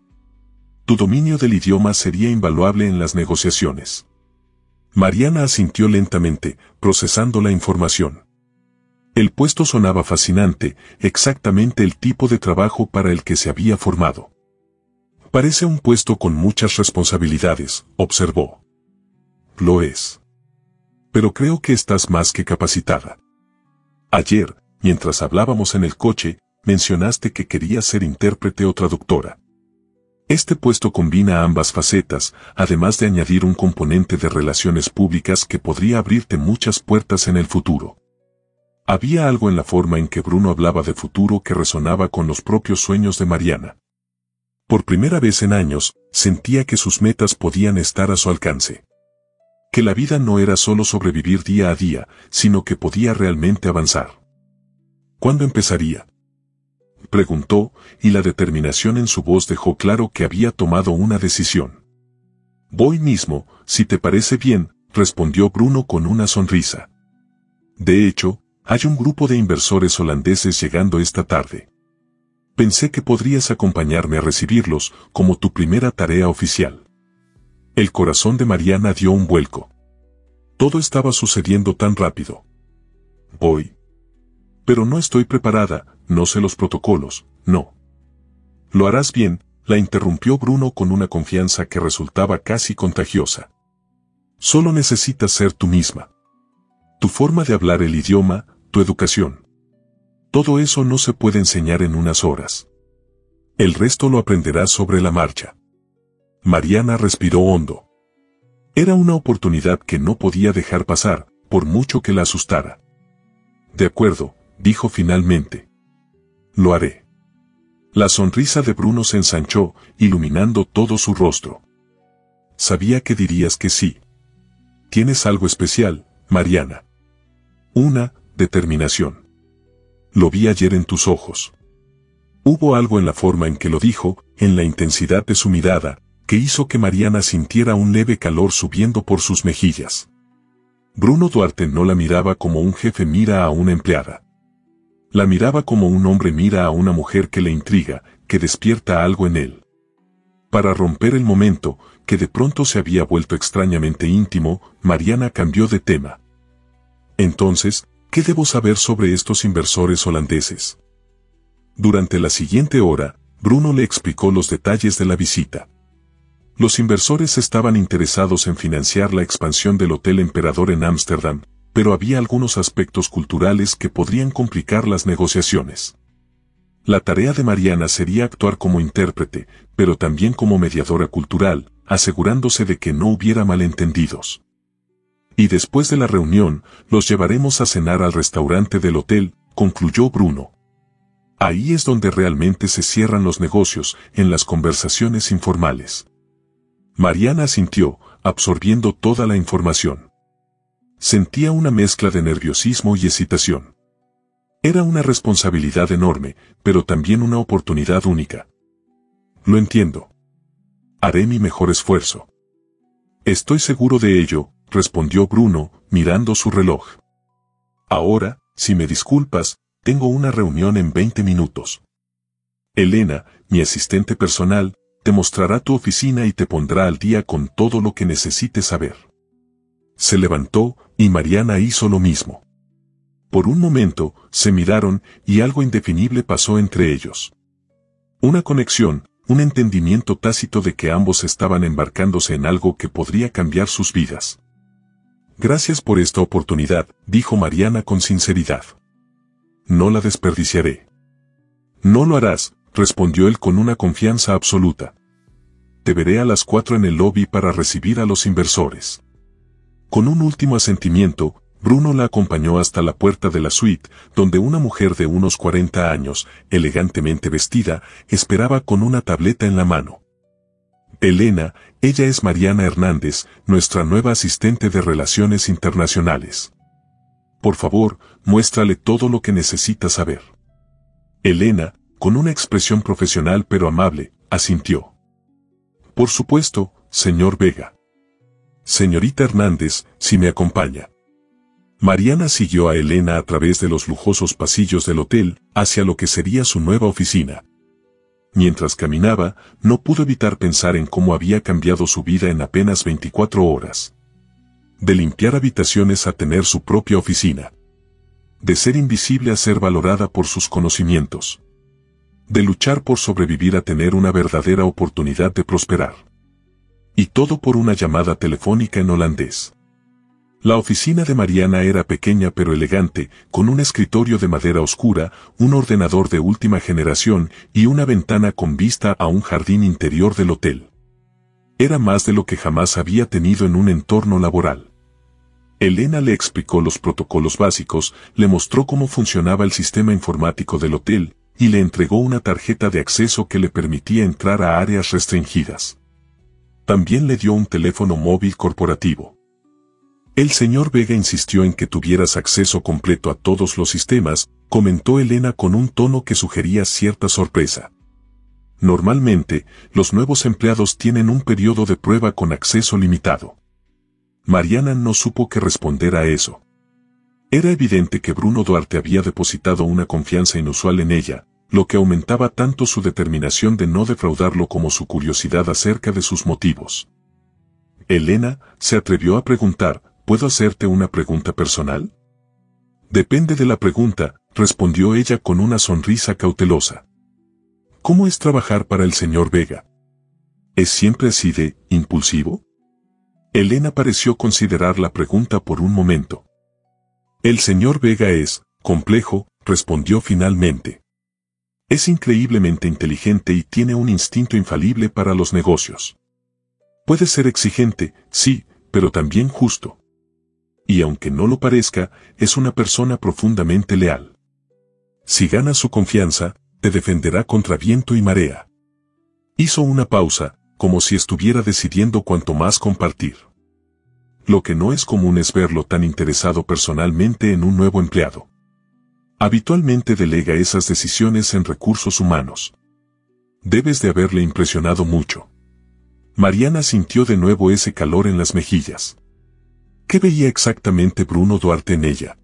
[SPEAKER 1] Tu dominio del idioma sería invaluable en las negociaciones. Mariana asintió lentamente, procesando la información. El puesto sonaba fascinante, exactamente el tipo de trabajo para el que se había formado. Parece un puesto con muchas responsabilidades, observó. Lo es. Pero creo que estás más que capacitada. Ayer, mientras hablábamos en el coche, mencionaste que querías ser intérprete o traductora. Este puesto combina ambas facetas, además de añadir un componente de relaciones públicas que podría abrirte muchas puertas en el futuro. Había algo en la forma en que Bruno hablaba de futuro que resonaba con los propios sueños de Mariana. Por primera vez en años, sentía que sus metas podían estar a su alcance. Que la vida no era solo sobrevivir día a día, sino que podía realmente avanzar. ¿Cuándo empezaría? Preguntó, y la determinación en su voz dejó claro que había tomado una decisión. Voy mismo, si te parece bien, respondió Bruno con una sonrisa. De hecho, hay un grupo de inversores holandeses llegando esta tarde. Pensé que podrías acompañarme a recibirlos como tu primera tarea oficial. El corazón de Mariana dio un vuelco. Todo estaba sucediendo tan rápido. Voy. Pero no estoy preparada, no sé los protocolos, no. Lo harás bien, la interrumpió Bruno con una confianza que resultaba casi contagiosa. Solo necesitas ser tú misma. Tu forma de hablar el idioma, tu educación. Todo eso no se puede enseñar en unas horas. El resto lo aprenderás sobre la marcha. Mariana respiró hondo. Era una oportunidad que no podía dejar pasar, por mucho que la asustara. De acuerdo, dijo finalmente. Lo haré. La sonrisa de Bruno se ensanchó, iluminando todo su rostro. Sabía que dirías que sí. Tienes algo especial, Mariana. Una determinación. Lo vi ayer en tus ojos. Hubo algo en la forma en que lo dijo, en la intensidad de su mirada, que hizo que Mariana sintiera un leve calor subiendo por sus mejillas. Bruno Duarte no la miraba como un jefe mira a una empleada. La miraba como un hombre mira a una mujer que le intriga, que despierta algo en él. Para romper el momento, que de pronto se había vuelto extrañamente íntimo, Mariana cambió de tema. Entonces, ¿qué debo saber sobre estos inversores holandeses? Durante la siguiente hora, Bruno le explicó los detalles de la visita. Los inversores estaban interesados en financiar la expansión del Hotel Emperador en Ámsterdam, pero había algunos aspectos culturales que podrían complicar las negociaciones. La tarea de Mariana sería actuar como intérprete, pero también como mediadora cultural, asegurándose de que no hubiera malentendidos. Y después de la reunión, los llevaremos a cenar al restaurante del hotel, concluyó Bruno. Ahí es donde realmente se cierran los negocios, en las conversaciones informales. Mariana asintió, absorbiendo toda la información. Sentía una mezcla de nerviosismo y excitación. Era una responsabilidad enorme, pero también una oportunidad única. Lo entiendo. haré mi mejor esfuerzo. Estoy seguro de ello, respondió Bruno, mirando su reloj. Ahora, si me disculpas, tengo una reunión en 20 minutos. Elena, mi asistente personal, te mostrará tu oficina y te pondrá al día con todo lo que necesites saber. Se levantó, y Mariana hizo lo mismo. Por un momento, se miraron, y algo indefinible pasó entre ellos. Una conexión, un entendimiento tácito de que ambos estaban embarcándose en algo que podría cambiar sus vidas. Gracias por esta oportunidad, dijo Mariana con sinceridad. No la desperdiciaré. No lo harás, respondió él con una confianza absoluta. Te veré a las 4 en el lobby para recibir a los inversores. Con un último asentimiento, Bruno la acompañó hasta la puerta de la suite, donde una mujer de unos 40 años, elegantemente vestida, esperaba con una tableta en la mano. Elena, ella es Mariana Hernández, nuestra nueva asistente de Relaciones Internacionales. Por favor, muéstrale todo lo que necesita saber. Elena, con una expresión profesional pero amable, asintió. Por supuesto, señor Vega. Señorita Hernández, si me acompaña. Mariana siguió a Elena a través de los lujosos pasillos del hotel, hacia lo que sería su nueva oficina. Mientras caminaba, no pudo evitar pensar en cómo había cambiado su vida en apenas 24 horas. De limpiar habitaciones a tener su propia oficina. De ser invisible a ser valorada por sus conocimientos. De luchar por sobrevivir a tener una verdadera oportunidad de prosperar. Y todo por una llamada telefónica en holandés. La oficina de Mariana era pequeña pero elegante, con un escritorio de madera oscura, un ordenador de última generación y una ventana con vista a un jardín interior del hotel. Era más de lo que jamás había tenido en un entorno laboral. Elena le explicó los protocolos básicos, le mostró cómo funcionaba el sistema informático del hotel, y le entregó una tarjeta de acceso que le permitía entrar a áreas restringidas. También le dio un teléfono móvil corporativo. El señor Vega insistió en que tuvieras acceso completo a todos los sistemas, comentó Elena con un tono que sugería cierta sorpresa. Normalmente, los nuevos empleados tienen un periodo de prueba con acceso limitado. Mariana no supo qué responder a eso. Era evidente que Bruno Duarte había depositado una confianza inusual en ella, lo que aumentaba tanto su determinación de no defraudarlo como su curiosidad acerca de sus motivos. Elena se atrevió a preguntar, ¿puedo hacerte una pregunta personal? Depende de la pregunta, respondió ella con una sonrisa cautelosa. ¿Cómo es trabajar para el señor Vega? ¿Es siempre así de impulsivo? Elena pareció considerar la pregunta por un momento. El señor Vega es complejo, respondió finalmente. Es increíblemente inteligente y tiene un instinto infalible para los negocios. Puede ser exigente, sí, pero también justo. Y aunque no lo parezca, es una persona profundamente leal. Si ganas su confianza, te defenderá contra viento y marea. Hizo una pausa, como si estuviera decidiendo cuánto más compartir. Lo que no es común es verlo tan interesado personalmente en un nuevo empleado. Habitualmente delega esas decisiones en recursos humanos. Debes de haberle impresionado mucho. Mariana sintió de nuevo ese calor en las mejillas. ¿Qué veía exactamente Bruno Duarte en ella?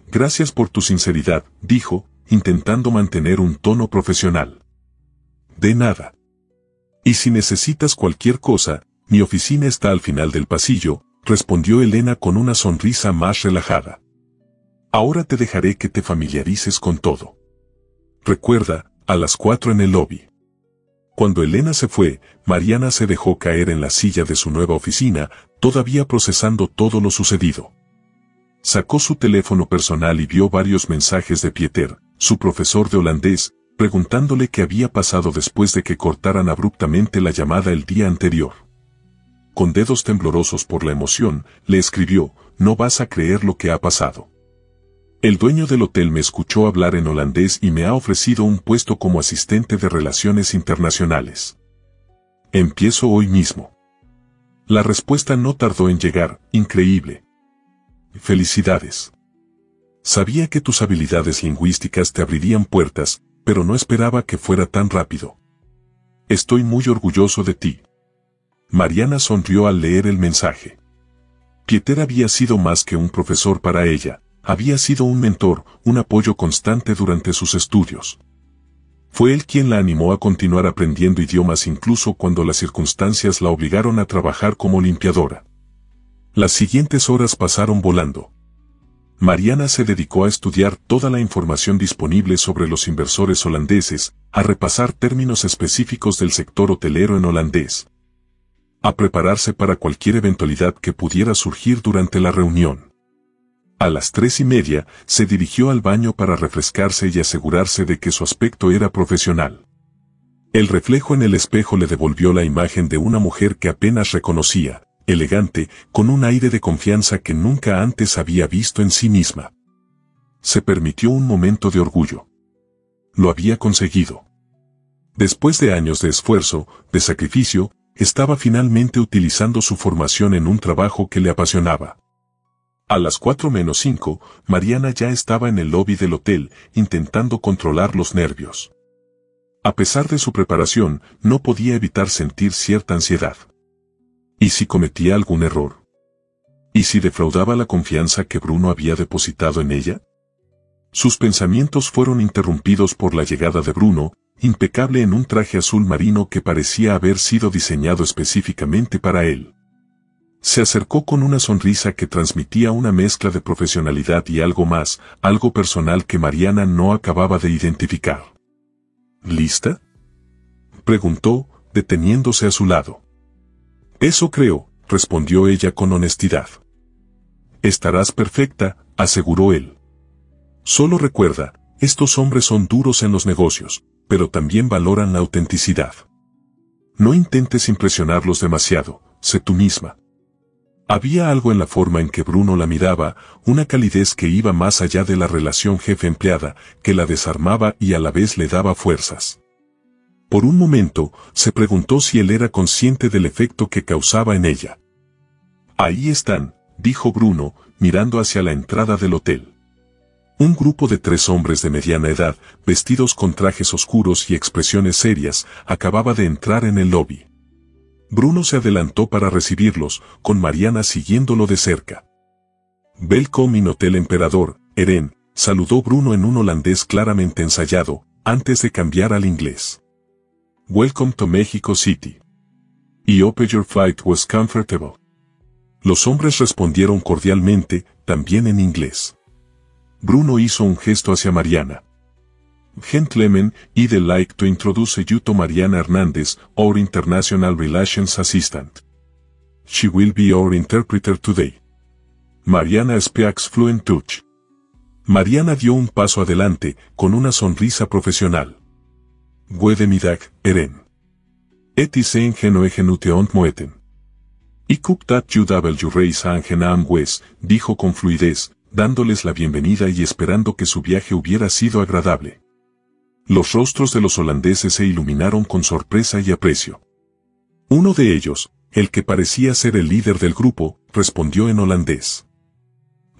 [SPEAKER 1] Gracias por tu sinceridad, dijo, intentando mantener un tono profesional. De nada. Y si necesitas cualquier cosa, mi oficina está al final del pasillo, respondió Elena con una sonrisa más relajada. Ahora te dejaré que te familiarices con todo. Recuerda, a las 4 en el lobby. Cuando Elena se fue, Mariana se dejó caer en la silla de su nueva oficina, todavía procesando todo lo sucedido. Sacó su teléfono personal y vio varios mensajes de Pieter, su profesor de holandés, preguntándole qué había pasado después de que cortaran abruptamente la llamada el día anterior. Con dedos temblorosos por la emoción, le escribió, no vas a creer lo que ha pasado. El dueño del hotel me escuchó hablar en holandés y me ha ofrecido un puesto como asistente de relaciones internacionales. Empiezo hoy mismo. La respuesta no tardó en llegar, increíble. Felicidades. Sabía que tus habilidades lingüísticas te abrirían puertas, pero no esperaba que fuera tan rápido. Estoy muy orgulloso de ti. Mariana sonrió al leer el mensaje. Pieter había sido más que un profesor para ella, había sido un mentor, un apoyo constante durante sus estudios. Fue él quien la animó a continuar aprendiendo idiomas incluso cuando las circunstancias la obligaron a trabajar como limpiadora. Las siguientes horas pasaron volando. Mariana se dedicó a estudiar toda la información disponible sobre los inversores holandeses, a repasar términos específicos del sector hotelero en holandés, a prepararse para cualquier eventualidad que pudiera surgir durante la reunión. A las 3:30 se dirigió al baño para refrescarse y asegurarse de que su aspecto era profesional. El reflejo en el espejo le devolvió la imagen de una mujer que apenas reconocía, elegante, con un aire de confianza que nunca antes había visto en sí misma. Se permitió un momento de orgullo. Lo había conseguido. Después de años de esfuerzo, de sacrificio, estaba finalmente utilizando su formación en un trabajo que le apasionaba. A las 4:05, Mariana ya estaba en el lobby del hotel, intentando controlar los nervios. A pesar de su preparación, no podía evitar sentir cierta ansiedad. ¿Y si cometía algún error? ¿Y si defraudaba la confianza que Bruno había depositado en ella? Sus pensamientos fueron interrumpidos por la llegada de Bruno, impecable en un traje azul marino que parecía haber sido diseñado específicamente para él. Se acercó con una sonrisa que transmitía una mezcla de profesionalidad y algo más, algo personal que Mariana no acababa de identificar. ¿Lista?, preguntó, deteniéndose a su lado. Eso creo, respondió ella con honestidad. Estarás perfecta, aseguró él. Solo recuerda, estos hombres son duros en los negocios, pero también valoran la autenticidad. No intentes impresionarlos demasiado, sé tú misma. Había algo en la forma en que Bruno la miraba, una calidez que iba más allá de la relación jefe-empleada, que la desarmaba y a la vez le daba fuerzas. Por un momento, se preguntó si él era consciente del efecto que causaba en ella. Ahí están, dijo Bruno, mirando hacia la entrada del hotel. Un grupo de 3 hombres de mediana edad, vestidos con trajes oscuros y expresiones serias, acababa de entrar en el lobby. Bruno se adelantó para recibirlos, con Mariana siguiéndolo de cerca. Welkom in Hotel Emperador, Eren, saludó Bruno en un holandés claramente ensayado, antes de cambiar al inglés. Welcome to Mexico City. I hope your flight was comfortable. Los hombres respondieron cordialmente, también en inglés. Bruno hizo un gesto hacia Mariana. Gentlemen, I'd like to introduce you to Mariana Hernández, our International Relations Assistant. She will be our interpreter today. Mariana speaks fluent Dutch. Mariana dio un paso adelante, con una sonrisa profesional. Goedemiddag, Eren. Het is een genoegen te ontmoeten. Ik hoop dat you reis aangenaam was, dijo con fluidez, dándoles la bienvenida y esperando que su viaje hubiera sido agradable. Los rostros de los holandeses se iluminaron con sorpresa y aprecio. Uno de ellos, el que parecía ser el líder del grupo, respondió en holandés.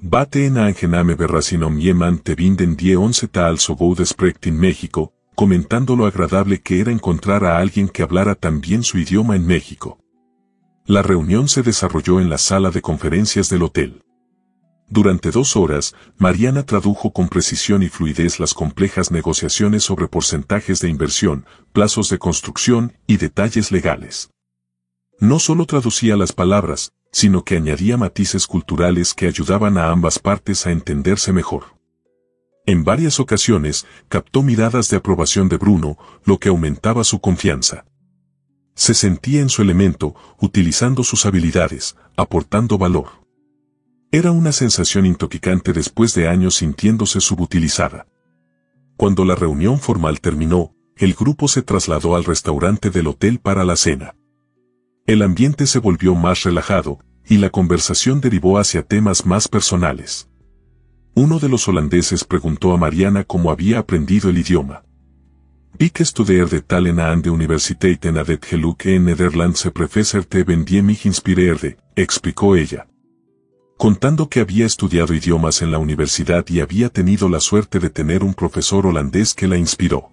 [SPEAKER 1] Bate en aangename verrassing om iemand te vinden die onze taal zo goed spreekt in México, comentando lo agradable que era encontrar a alguien que hablara también su idioma en México. La reunión se desarrolló en la sala de conferencias del hotel. Durante 2 horas, Mariana tradujo con precisión y fluidez las complejas negociaciones sobre porcentajes de inversión, plazos de construcción y detalles legales. No solo traducía las palabras, sino que añadía matices culturales que ayudaban a ambas partes a entenderse mejor. En varias ocasiones, captó miradas de aprobación de Bruno, lo que aumentaba su confianza. Se sentía en su elemento, utilizando sus habilidades, aportando valor. Era una sensación intoxicante después de años sintiéndose subutilizada. Cuando la reunión formal terminó, el grupo se trasladó al restaurante del hotel para la cena. El ambiente se volvió más relajado, y la conversación derivó hacia temas más personales. Uno de los holandeses preguntó a Mariana cómo había aprendido el idioma. Ik studeer de talen aan de universiteiten at het geluk en Nederlandse professor te vendie mich inspireerde, explicó ella. Contando que había estudiado idiomas en la universidad y había tenido la suerte de tener un profesor holandés que la inspiró.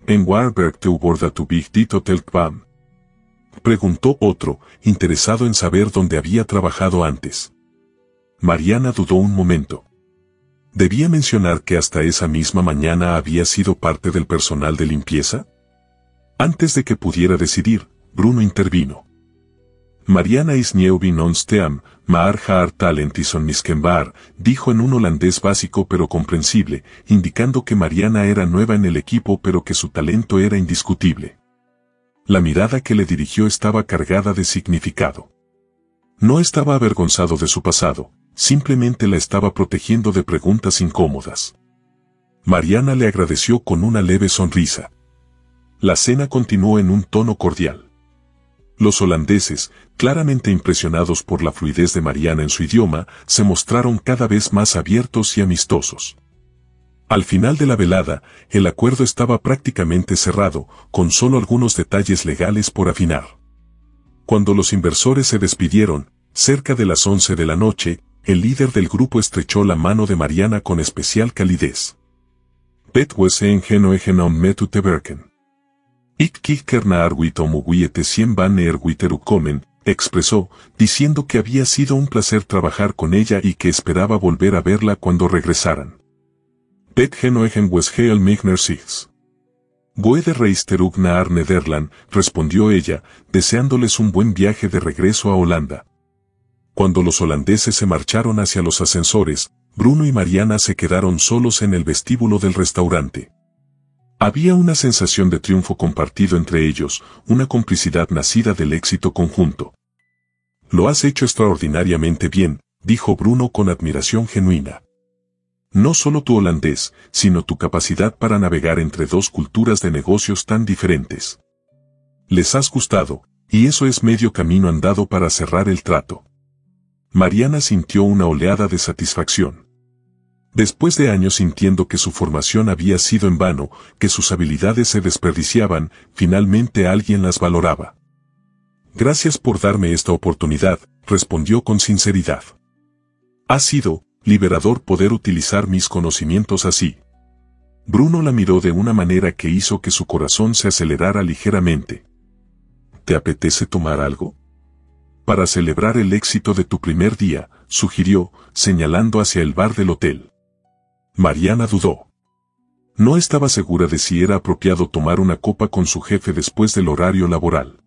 [SPEAKER 1] En Warburg te borda tu big dit hotel kwam. Preguntó otro, interesado en saber dónde había trabajado antes. Mariana dudó un momento. ¿Debía mencionar que hasta esa misma mañana había sido parte del personal de limpieza? Antes de que pudiera decidir, Bruno intervino. Mariana is nieuw in ons team, maar haar talent is onmiskenbaar, dijo en un holandés básico pero comprensible, indicando que Mariana era nueva en el equipo pero que su talento era indiscutible. La mirada que le dirigió estaba cargada de significado. No estaba avergonzado de su pasado, simplemente la estaba protegiendo de preguntas incómodas. Mariana le agradeció con una leve sonrisa. La cena continuó en un tono cordial. Los holandeses, claramente impresionados por la fluidez de Mariana en su idioma, se mostraron cada vez más abiertos y amistosos. Al final de la velada, el acuerdo estaba prácticamente cerrado, con solo algunos detalles legales por afinar. Cuando los inversores se despidieron, cerca de las 11 de la noche, el líder del grupo estrechó la mano de Mariana con especial calidez. "Het was een genoegen om met u te werken. Ik kijk naar uit om u te zien wanneer u terugkomen", expresó, diciendo que había sido un placer trabajar con ella y que esperaba volver a verla cuando regresaran. "Het genoegen was heel meer zich. Goede reis terug naar Nederland", respondió ella, deseándoles un buen viaje de regreso a Holanda. Cuando los holandeses se marcharon hacia los ascensores, Bruno y Mariana se quedaron solos en el vestíbulo del restaurante. Había una sensación de triunfo compartido entre ellos, una complicidad nacida del éxito conjunto. "Lo has hecho extraordinariamente bien", dijo Bruno con admiración genuina. "No solo tu holandés, sino tu capacidad para navegar entre dos culturas de negocios tan diferentes. Les has gustado, y eso es medio camino andado para cerrar el trato". Mariana sintió una oleada de satisfacción. Después de años sintiendo que su formación había sido en vano, que sus habilidades se desperdiciaban, finalmente alguien las valoraba. "Gracias por darme esta oportunidad", respondió con sinceridad. "Ha sido liberador poder utilizar mis conocimientos así". Bruno la miró de una manera que hizo que su corazón se acelerara ligeramente. "¿Te apetece tomar algo?". "Para celebrar el éxito de tu primer día", sugirió, señalando hacia el bar del hotel. Mariana dudó. No estaba segura de si era apropiado tomar una copa con su jefe después del horario laboral.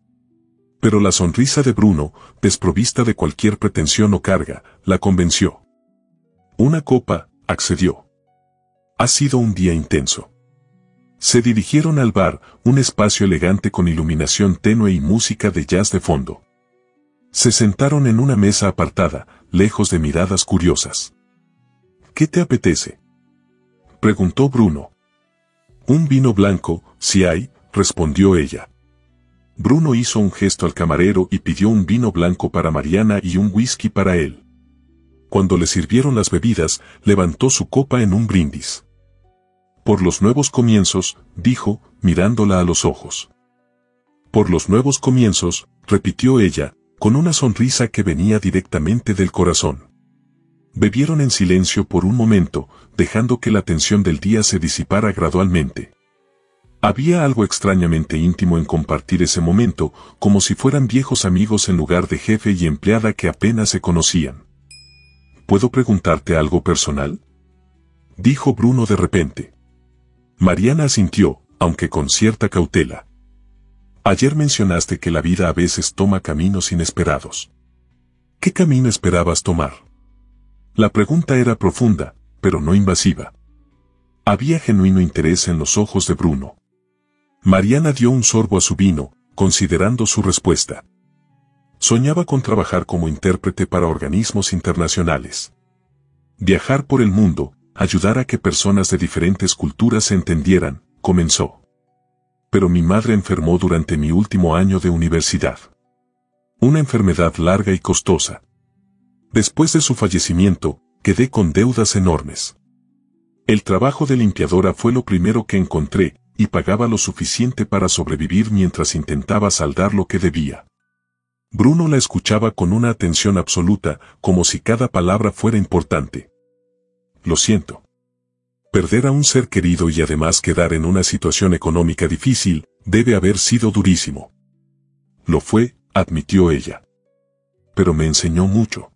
[SPEAKER 1] Pero la sonrisa de Bruno, desprovista de cualquier pretensión o carga, la convenció. "Una copa", accedió. "Ha sido un día intenso". Se dirigieron al bar, un espacio elegante con iluminación tenue y música de jazz de fondo. Se sentaron en una mesa apartada, lejos de miradas curiosas. "¿Qué te apetece?", preguntó Bruno. "Un vino blanco, si hay", respondió ella. Bruno hizo un gesto al camarero y pidió un vino blanco para Mariana y un whisky para él. Cuando le sirvieron las bebidas, levantó su copa en un brindis. "Por los nuevos comienzos", dijo, mirándola a los ojos. "Por los nuevos comienzos", repitió ella, con una sonrisa que venía directamente del corazón. Bebieron en silencio por un momento, dejando que la tensión del día se disipara gradualmente. Había algo extrañamente íntimo en compartir ese momento, como si fueran viejos amigos en lugar de jefe y empleada que apenas se conocían. "¿Puedo preguntarte algo personal?", dijo Bruno de repente. Mariana asintió, aunque con cierta cautela. "Ayer mencionaste que la vida a veces toma caminos inesperados. ¿Qué camino esperabas tomar?". La pregunta era profunda, pero no invasiva. Había genuino interés en los ojos de Bruno. Mariana dio un sorbo a su vino, considerando su respuesta. Soñaba con trabajar como intérprete para organismos internacionales. Viajar por el mundo, ayudar a que personas de diferentes culturas se entendieran, comenzó. "Pero mi madre enfermó durante mi último año de universidad. Una enfermedad larga y costosa. Después de su fallecimiento, quedé con deudas enormes. El trabajo de limpiadora fue lo primero que encontré, y pagaba lo suficiente para sobrevivir mientras intentaba saldar lo que debía". Bruno la escuchaba con una atención absoluta, como si cada palabra fuera importante. "Lo siento. Perder a un ser querido y además quedar en una situación económica difícil, debe haber sido durísimo". lo fue, admitió ella. Pero me enseñó mucho.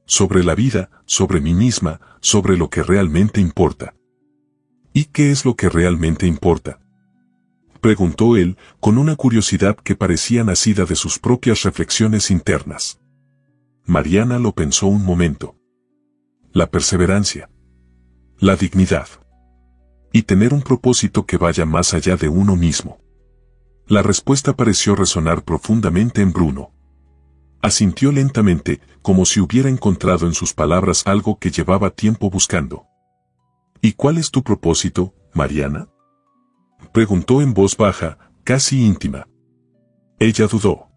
[SPEAKER 1] Sobre la vida, sobre mí misma, sobre lo que realmente importa. ¿Y qué es lo que realmente importa?, preguntó él, con una curiosidad que parecía nacida de sus propias reflexiones internas. Mariana lo pensó un momento. La perseverancia. La dignidad. Y tener un propósito que vaya más allá de uno mismo. La respuesta pareció resonar profundamente en Bruno. Asintió lentamente, como si hubiera encontrado en sus palabras algo que llevaba tiempo buscando. ¿Y cuál es tu propósito, Mariana?, preguntó en voz baja, casi íntima. Ella dudó.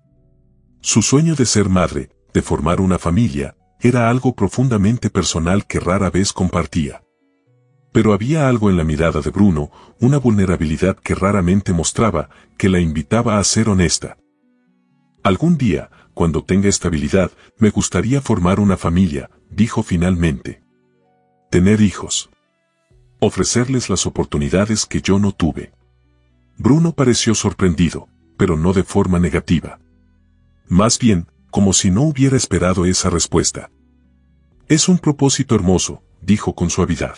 [SPEAKER 1] Su sueño de ser madre, de formar una familia, era algo profundamente personal que rara vez compartía. Pero había algo en la mirada de Bruno, una vulnerabilidad que raramente mostraba, que la invitaba a ser honesta. Algún día, cuando tenga estabilidad, me gustaría formar una familia, dijo finalmente. Tener hijos. Ofrecerles las oportunidades que yo no tuve. Bruno pareció sorprendido, pero no de forma negativa. Más bien, como si no hubiera esperado esa respuesta. Es un propósito hermoso, dijo con suavidad.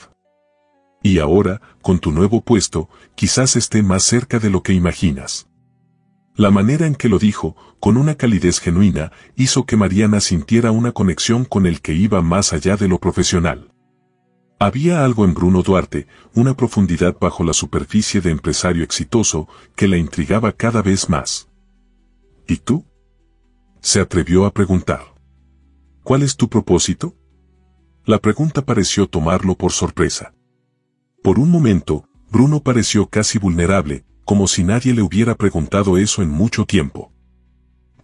[SPEAKER 1] Y ahora, con tu nuevo puesto, quizás esté más cerca de lo que imaginas. La manera en que lo dijo, con una calidez genuina, hizo que Mariana sintiera una conexión con el que iba más allá de lo profesional. Había algo en Bruno Duarte, una profundidad bajo la superficie de empresario exitoso, que la intrigaba cada vez más. ¿Y tú?, se atrevió a preguntar. ¿Cuál es tu propósito? La pregunta pareció tomarlo por sorpresa. Por un momento, Bruno pareció casi vulnerable, como si nadie le hubiera preguntado eso en mucho tiempo.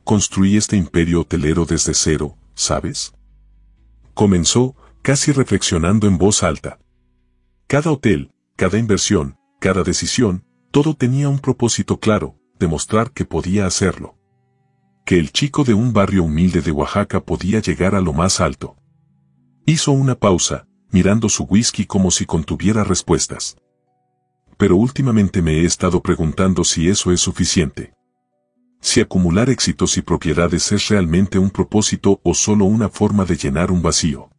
[SPEAKER 1] Construí este imperio hotelero desde cero, ¿sabes?, comenzó, casi reflexionando en voz alta. Cada hotel, cada inversión, cada decisión, todo tenía un propósito claro, demostrar que podía hacerlo. Que el chico de un barrio humilde de Oaxaca podía llegar a lo más alto. Hizo una pausa, mirando su whisky como si contuviera respuestas. Pero últimamente me he estado preguntando si eso es suficiente. Si acumular éxitos y propiedades es realmente un propósito o solo una forma de llenar un vacío.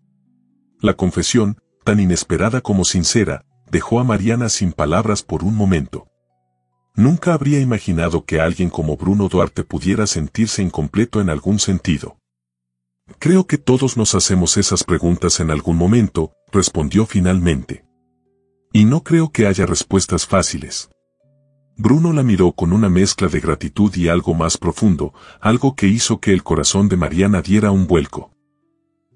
[SPEAKER 1] La confesión, tan inesperada como sincera, dejó a Mariana sin palabras por un momento. Nunca habría imaginado que alguien como Bruno Duarte pudiera sentirse incompleto en algún sentido. Creo que todos nos hacemos esas preguntas en algún momento, respondió finalmente. Y no creo que haya respuestas fáciles. Bruno la miró con una mezcla de gratitud y algo más profundo, algo que hizo que el corazón de Mariana diera un vuelco.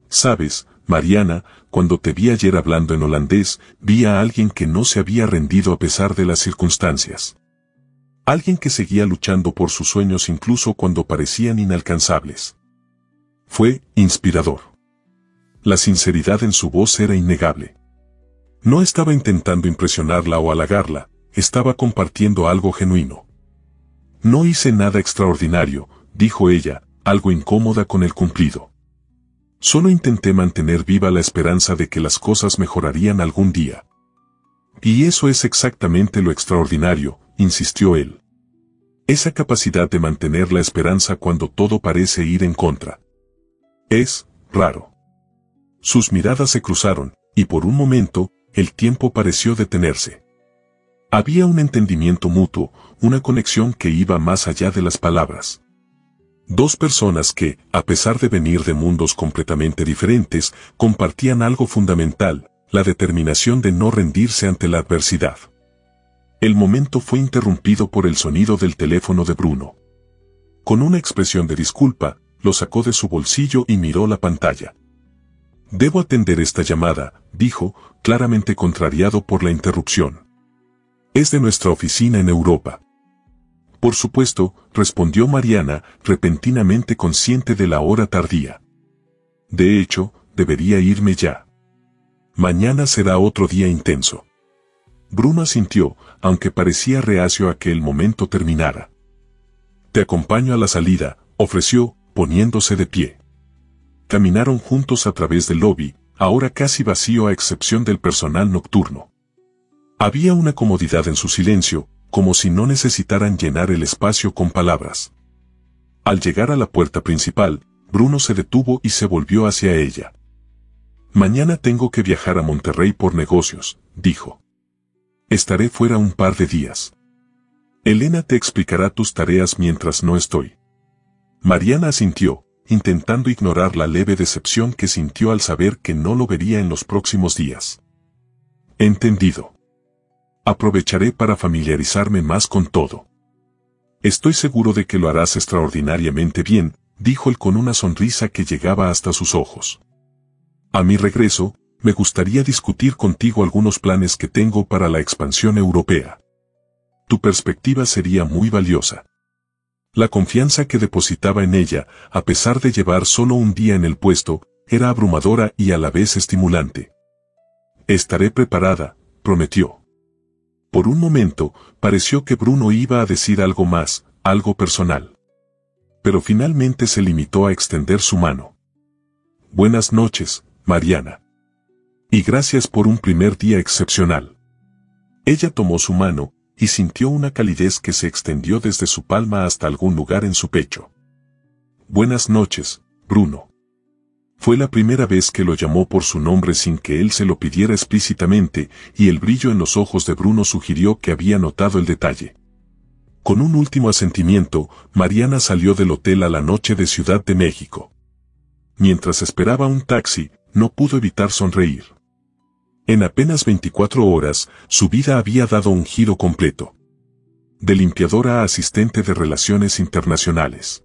[SPEAKER 1] Sabes, Mariana, cuando te vi ayer hablando en holandés, vi a alguien que no se había rendido a pesar de las circunstancias. Alguien que seguía luchando por sus sueños incluso cuando parecían inalcanzables. Fue inspirador. La sinceridad en su voz era innegable. No estaba intentando impresionarla o halagarla, estaba compartiendo algo genuino. No hice nada extraordinario, dijo ella, algo incómoda con el cumplido. Solo intenté mantener viva la esperanza de que las cosas mejorarían algún día. Y eso es exactamente lo extraordinario, insistió él. Esa capacidad de mantener la esperanza cuando todo parece ir en contra. Es raro. Sus miradas se cruzaron, y por un momento, el tiempo pareció detenerse. Había un entendimiento mutuo, una conexión que iba más allá de las palabras. Dos personas que, a pesar de venir de mundos completamente diferentes, compartían algo fundamental, la determinación de no rendirse ante la adversidad. El momento fue interrumpido por el sonido del teléfono de Bruno. Con una expresión de disculpa, lo sacó de su bolsillo y miró la pantalla. Debo atender esta llamada, dijo, claramente contrariado por la interrupción. Es de nuestra oficina en Europa. Por supuesto, respondió Mariana, repentinamente consciente de la hora tardía. De hecho, debería irme ya. Mañana será otro día intenso. Bruno asintió, aunque parecía reacio a que el momento terminara. Te acompaño a la salida, ofreció, poniéndose de pie. Caminaron juntos a través del lobby, ahora casi vacío a excepción del personal nocturno. Había una comodidad en su silencio, como si no necesitaran llenar el espacio con palabras. Al llegar a la puerta principal, Bruno se detuvo y se volvió hacia ella. Mañana tengo que viajar a Monterrey por negocios, dijo. Estaré fuera un par de días. Elena te explicará tus tareas mientras no estoy. Mariana asintió, intentando ignorar la leve decepción que sintió al saber que no lo vería en los próximos días. Entendido. Aprovecharé para familiarizarme más con todo. Estoy seguro de que lo harás extraordinariamente bien, dijo él con una sonrisa que llegaba hasta sus ojos. A mi regreso, me gustaría discutir contigo algunos planes que tengo para la expansión europea. Tu perspectiva sería muy valiosa. La confianza que depositaba en ella, a pesar de llevar solo un día en el puesto, era abrumadora y a la vez estimulante. Estaré preparada, prometió. Por un momento, pareció que Bruno iba a decir algo más, algo personal. Pero finalmente se limitó a extender su mano. Buenas noches, Mariana. Y gracias por un primer día excepcional. Ella tomó su mano, y sintió una calidez que se extendió desde su palma hasta algún lugar en su pecho. Buenas noches, Bruno. Fue la primera vez que lo llamó por su nombre sin que él se lo pidiera explícitamente, y el brillo en los ojos de Bruno sugirió que había notado el detalle. Con un último asentimiento, Mariana salió del hotel a la noche de Ciudad de México. Mientras esperaba un taxi, no pudo evitar sonreír. En apenas 24 horas, su vida había dado un giro completo. De limpiadora a asistente de relaciones internacionales.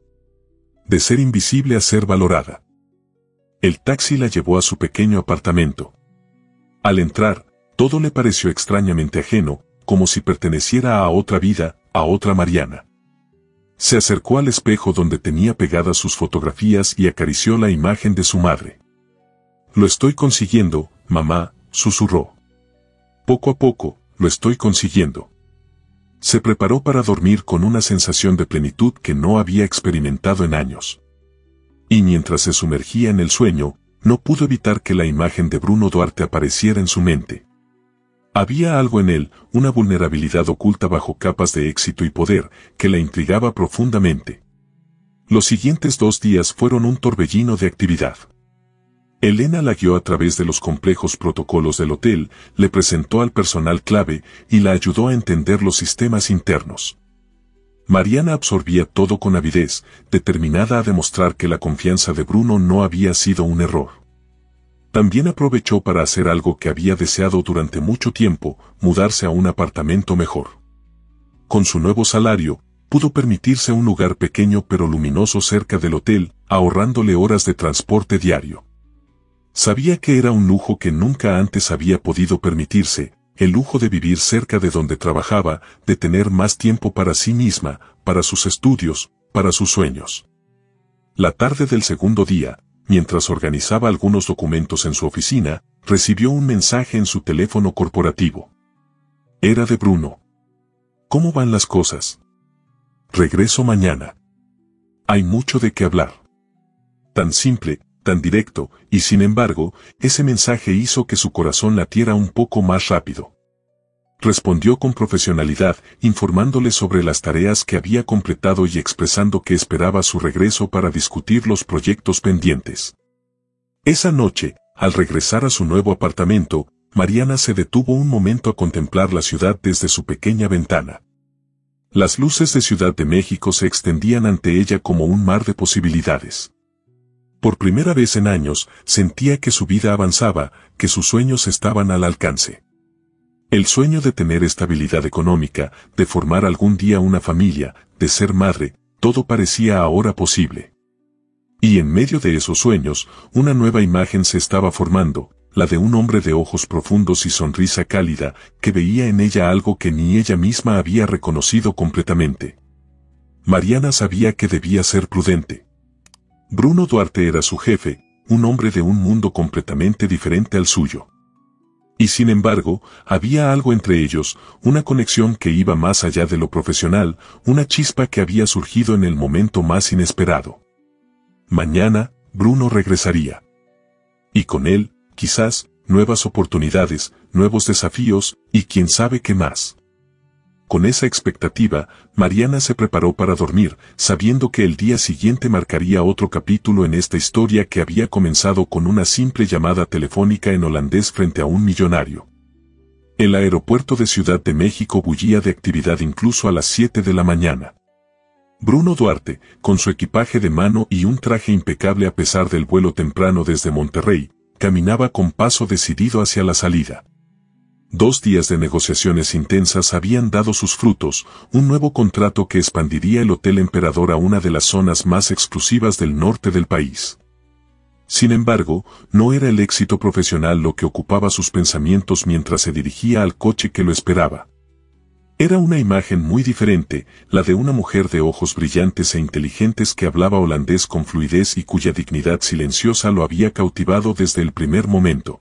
[SPEAKER 1] De ser invisible a ser valorada. El taxi la llevó a su pequeño apartamento. Al entrar, todo le pareció extrañamente ajeno, como si perteneciera a otra vida, a otra Mariana. Se acercó al espejo donde tenía pegadas sus fotografías y acarició la imagen de su madre. Lo estoy consiguiendo, mamá, susurró. Poco a poco, lo estoy consiguiendo. Se preparó para dormir con una sensación de plenitud que no había experimentado en años. Y mientras se sumergía en el sueño, no pudo evitar que la imagen de Bruno Duarte apareciera en su mente. Había algo en él, una vulnerabilidad oculta bajo capas de éxito y poder, que la intrigaba profundamente. Los siguientes 2 días fueron un torbellino de actividad. Elena la guió a través de los complejos protocolos del hotel, le presentó al personal clave y la ayudó a entender los sistemas internos. Mariana absorbía todo con avidez, determinada a demostrar que la confianza de Bruno no había sido un error. También aprovechó para hacer algo que había deseado durante mucho tiempo, mudarse a un apartamento mejor. Con su nuevo salario, pudo permitirse un lugar pequeño pero luminoso cerca del hotel, ahorrándole horas de transporte diario. Sabía que era un lujo que nunca antes había podido permitirse, el lujo de vivir cerca de donde trabajaba, de tener más tiempo para sí misma, para sus estudios, para sus sueños. La tarde del segundo día, mientras organizaba algunos documentos en su oficina, recibió un mensaje en su teléfono corporativo. Era de Bruno. ¿Cómo van las cosas? Regreso mañana. Hay mucho de qué hablar. Tan simple, tan directo, y sin embargo, ese mensaje hizo que su corazón latiera un poco más rápido. Respondió con profesionalidad, informándole sobre las tareas que había completado y expresando que esperaba su regreso para discutir los proyectos pendientes. Esa noche, al regresar a su nuevo apartamento, Mariana se detuvo un momento a contemplar la ciudad desde su pequeña ventana. Las luces de Ciudad de México se extendían ante ella como un mar de posibilidades. Por primera vez en años, sentía que su vida avanzaba, que sus sueños estaban al alcance. El sueño de tener estabilidad económica, de formar algún día una familia, de ser madre, todo parecía ahora posible. Y en medio de esos sueños, una nueva imagen se estaba formando, la de un hombre de ojos profundos y sonrisa cálida, que veía en ella algo que ni ella misma había reconocido completamente. Mariana sabía que debía ser prudente. Bruno Duarte era su jefe, un hombre de un mundo completamente diferente al suyo. Y sin embargo, había algo entre ellos, una conexión que iba más allá de lo profesional, una chispa que había surgido en el momento más inesperado. Mañana, Bruno regresaría. Y con él, quizás, nuevas oportunidades, nuevos desafíos, y quién sabe qué más. Con esa expectativa, Mariana se preparó para dormir, sabiendo que el día siguiente marcaría otro capítulo en esta historia que había comenzado con una simple llamada telefónica en holandés frente a un millonario. El aeropuerto de Ciudad de México bullía de actividad incluso a las 7 de la mañana. Bruno Duarte, con su equipaje de mano y un traje impecable a pesar del vuelo temprano desde Monterrey, caminaba con paso decidido hacia la salida. 2 días de negociaciones intensas habían dado sus frutos, un nuevo contrato que expandiría el Hotel Emperador a una de las zonas más exclusivas del norte del país. Sin embargo, no era el éxito profesional lo que ocupaba sus pensamientos mientras se dirigía al coche que lo esperaba. Era una imagen muy diferente, la de una mujer de ojos brillantes e inteligentes que hablaba holandés con fluidez y cuya dignidad silenciosa lo había cautivado desde el primer momento.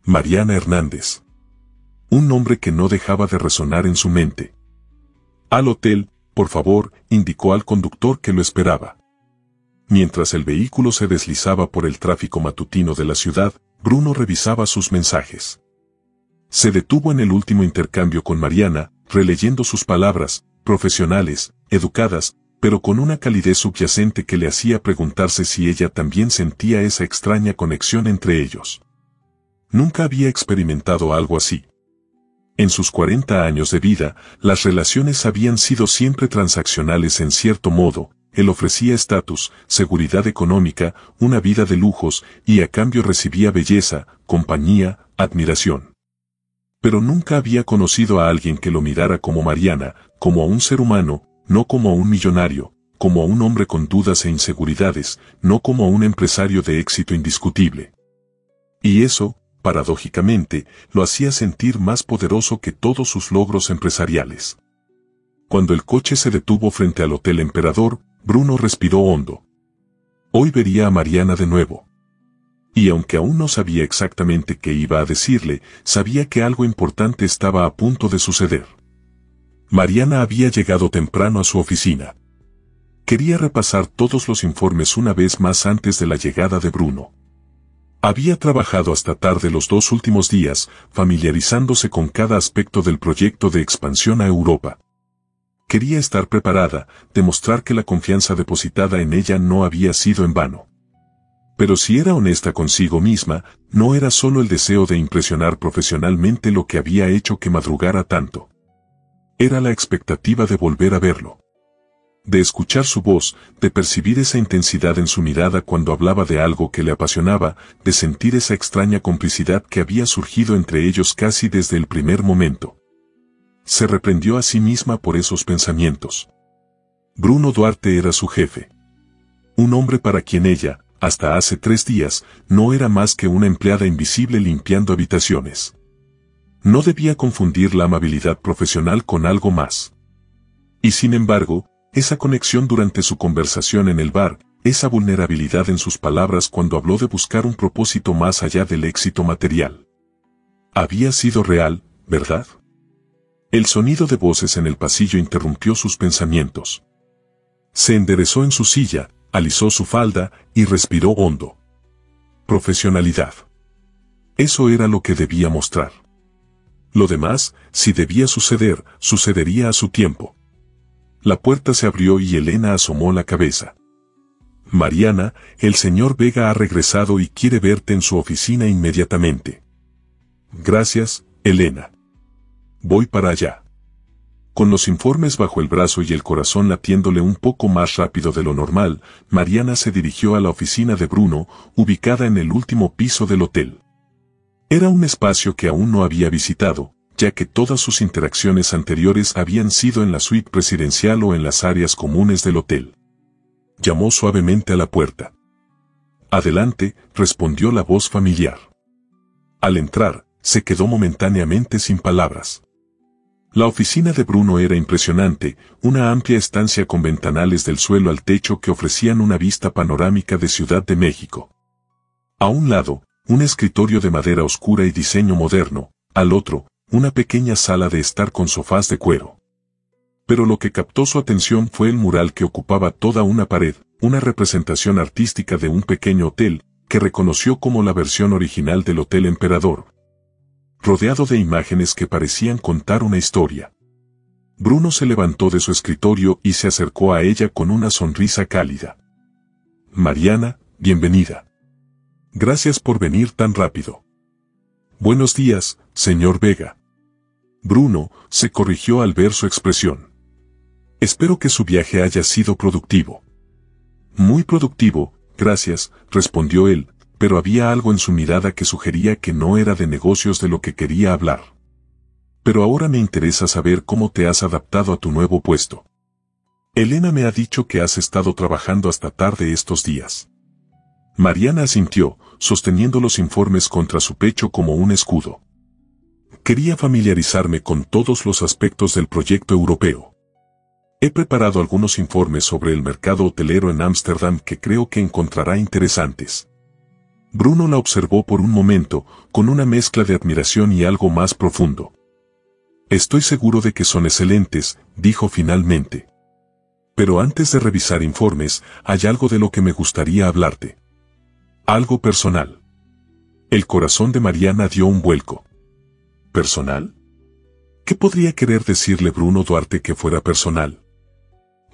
[SPEAKER 1] Mariana Hernández. Un nombre que no dejaba de resonar en su mente. Al hotel, por favor, indicó al conductor que lo esperaba. Mientras el vehículo se deslizaba por el tráfico matutino de la ciudad, Bruno revisaba sus mensajes. Se detuvo en el último intercambio con Mariana, releyendo sus palabras, profesionales, educadas, pero con una calidez subyacente que le hacía preguntarse si ella también sentía esa extraña conexión entre ellos. Nunca había experimentado algo así. En sus 40 años de vida, las relaciones habían sido siempre transaccionales en cierto modo. Él ofrecía estatus, seguridad económica, una vida de lujos, y a cambio recibía belleza, compañía, admiración. Pero nunca había conocido a alguien que lo mirara como Mariana, como a un ser humano, no como a un millonario, como a un hombre con dudas e inseguridades, no como a un empresario de éxito indiscutible. Y eso, paradójicamente, lo hacía sentir más poderoso que todos sus logros empresariales. Cuando el coche se detuvo frente al Hotel Emperador, Bruno respiró hondo. Hoy vería a Mariana de nuevo. Y aunque aún no sabía exactamente qué iba a decirle, sabía que algo importante estaba a punto de suceder. Mariana había llegado temprano a su oficina. Quería repasar todos los informes una vez más antes de la llegada de Bruno. Había trabajado hasta tarde los 2 últimos días, familiarizándose con cada aspecto del proyecto de expansión a Europa. Quería estar preparada, demostrar que la confianza depositada en ella no había sido en vano. Pero si era honesta consigo misma, no era solo el deseo de impresionar profesionalmente lo que había hecho que madrugara tanto. Era la expectativa de volver a verlo. De escuchar su voz, de percibir esa intensidad en su mirada cuando hablaba de algo que le apasionaba, de sentir esa extraña complicidad que había surgido entre ellos casi desde el primer momento. Se reprendió a sí misma por esos pensamientos. Bruno Duarte era su jefe. Un hombre para quien ella, hasta hace 3 días, no era más que una empleada invisible limpiando habitaciones. No debía confundir la amabilidad profesional con algo más. Y sin embargo, esa conexión durante su conversación en el bar, esa vulnerabilidad en sus palabras cuando habló de buscar un propósito más allá del éxito material. Había sido real, ¿verdad? El sonido de voces en el pasillo interrumpió sus pensamientos. Se enderezó en su silla, alisó su falda y respiró hondo. Profesionalidad. Eso era lo que debía mostrar. Lo demás, si debía suceder, sucedería a su tiempo. La puerta se abrió y Elena asomó la cabeza. Mariana, el señor Vega ha regresado y quiere verte en su oficina inmediatamente. Gracias, Elena. Voy para allá. Con los informes bajo el brazo y el corazón latiéndole un poco más rápido de lo normal, Mariana se dirigió a la oficina de Bruno, ubicada en el último piso del hotel. Era un espacio que aún no había visitado, ya que todas sus interacciones anteriores habían sido en la suite presidencial o en las áreas comunes del hotel. Llamó suavemente a la puerta. Adelante, respondió la voz familiar. Al entrar, se quedó momentáneamente sin palabras. La oficina de Bruno era impresionante, una amplia estancia con ventanales del suelo al techo que ofrecían una vista panorámica de Ciudad de México. A un lado, un escritorio de madera oscura y diseño moderno, al otro, una pequeña sala de estar con sofás de cuero. Pero lo que captó su atención fue el mural que ocupaba toda una pared, una representación artística de un pequeño hotel, que reconoció como la versión original del Hotel Emperador, rodeado de imágenes que parecían contar una historia. Bruno se levantó de su escritorio y se acercó a ella con una sonrisa cálida. Mariana, bienvenida. Gracias por venir tan rápido. Buenos días, señor Vega. Bruno se corrigió al ver su expresión. Espero que su viaje haya sido productivo. Muy productivo, gracias, respondió él, pero había algo en su mirada que sugería que no era de negocios de lo que quería hablar. Pero ahora me interesa saber cómo te has adaptado a tu nuevo puesto. Elena me ha dicho que has estado trabajando hasta tarde estos días. Mariana asintió, sosteniendo los informes contra su pecho como un escudo. Quería familiarizarme con todos los aspectos del proyecto europeo. He preparado algunos informes sobre el mercado hotelero en Ámsterdam que creo que encontrará interesantes. Bruno la observó por un momento, con una mezcla de admiración y algo más profundo. Estoy seguro de que son excelentes, dijo finalmente. Pero antes de revisar informes, hay algo de lo que me gustaría hablarte. Algo personal. El corazón de Mariana dio un vuelco. ¿Personal? ¿Qué podría querer decirle Bruno Duarte que fuera personal?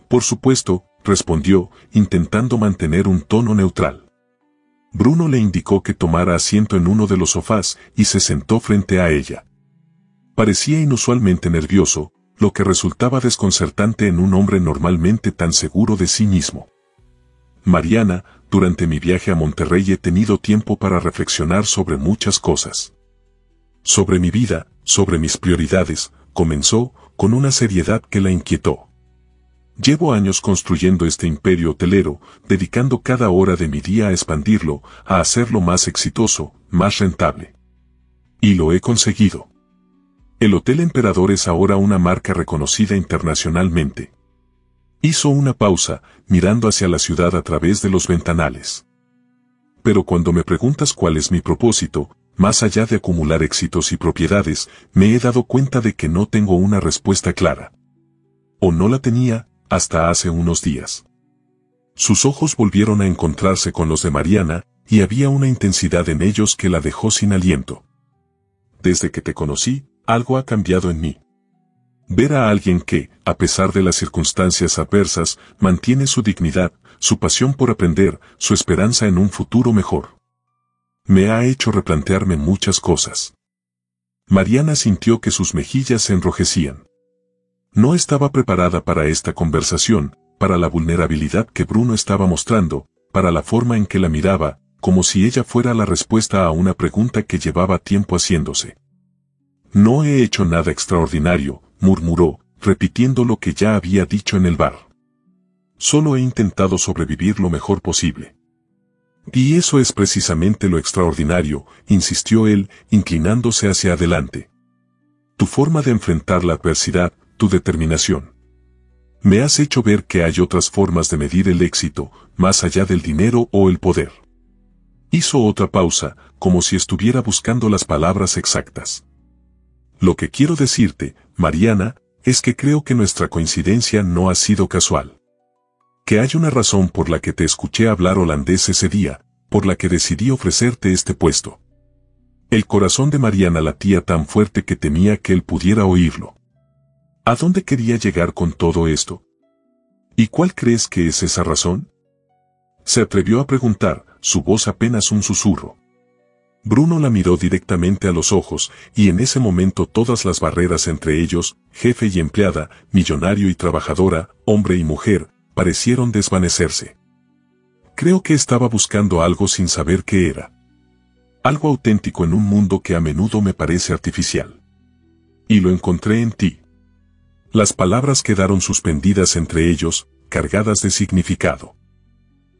[SPEAKER 1] Por supuesto, respondió, intentando mantener un tono neutral. Bruno le indicó que tomara asiento en uno de los sofás y se sentó frente a ella. Parecía inusualmente nervioso, lo que resultaba desconcertante en un hombre normalmente tan seguro de sí mismo. Mariana, durante mi viaje a Monterrey he tenido tiempo para reflexionar sobre muchas cosas. Sobre mi vida, sobre mis prioridades, comenzó, con una seriedad que la inquietó. Llevo años construyendo este imperio hotelero, dedicando cada hora de mi día a expandirlo, a hacerlo más exitoso, más rentable. Y lo he conseguido. El Hotel Emperador es ahora una marca reconocida internacionalmente. Hizo una pausa, mirando hacia la ciudad a través de los ventanales. Pero cuando me preguntas cuál es mi propósito, más allá de acumular éxitos y propiedades, me he dado cuenta de que no tengo una respuesta clara. O no la tenía, hasta hace unos días. Sus ojos volvieron a encontrarse con los de Mariana, y había una intensidad en ellos que la dejó sin aliento. Desde que te conocí, algo ha cambiado en mí. Ver a alguien que, a pesar de las circunstancias adversas, mantiene su dignidad, su pasión por aprender, su esperanza en un futuro mejor. Me ha hecho replantearme muchas cosas. Mariana sintió que sus mejillas se enrojecían. No estaba preparada para esta conversación, para la vulnerabilidad que Bruno estaba mostrando, para la forma en que la miraba, como si ella fuera la respuesta a una pregunta que llevaba tiempo haciéndose. No he hecho nada extraordinario, murmuró, repitiendo lo que ya había dicho en el bar. Solo he intentado sobrevivir lo mejor posible. Y eso es precisamente lo extraordinario, insistió él, inclinándose hacia adelante. Tu forma de enfrentar la adversidad, tu determinación. Me has hecho ver que hay otras formas de medir el éxito, más allá del dinero o el poder. Hizo otra pausa, como si estuviera buscando las palabras exactas. Lo que quiero decirte, Mariana, es que creo que nuestra coincidencia no ha sido casual. Que hay una razón por la que te escuché hablar holandés ese día, por la que decidí ofrecerte este puesto. El corazón de Mariana latía tan fuerte que temía que él pudiera oírlo. ¿A dónde quería llegar con todo esto? ¿Y cuál crees que es esa razón? Se atrevió a preguntar, su voz apenas un susurro. Bruno la miró directamente a los ojos, y en ese momento todas las barreras entre ellos, jefe y empleada, millonario y trabajadora, hombre y mujer, parecieron desvanecerse. Creo que estaba buscando algo sin saber qué era. Algo auténtico en un mundo que a menudo me parece artificial. Y lo encontré en ti. Las palabras quedaron suspendidas entre ellos, cargadas de significado.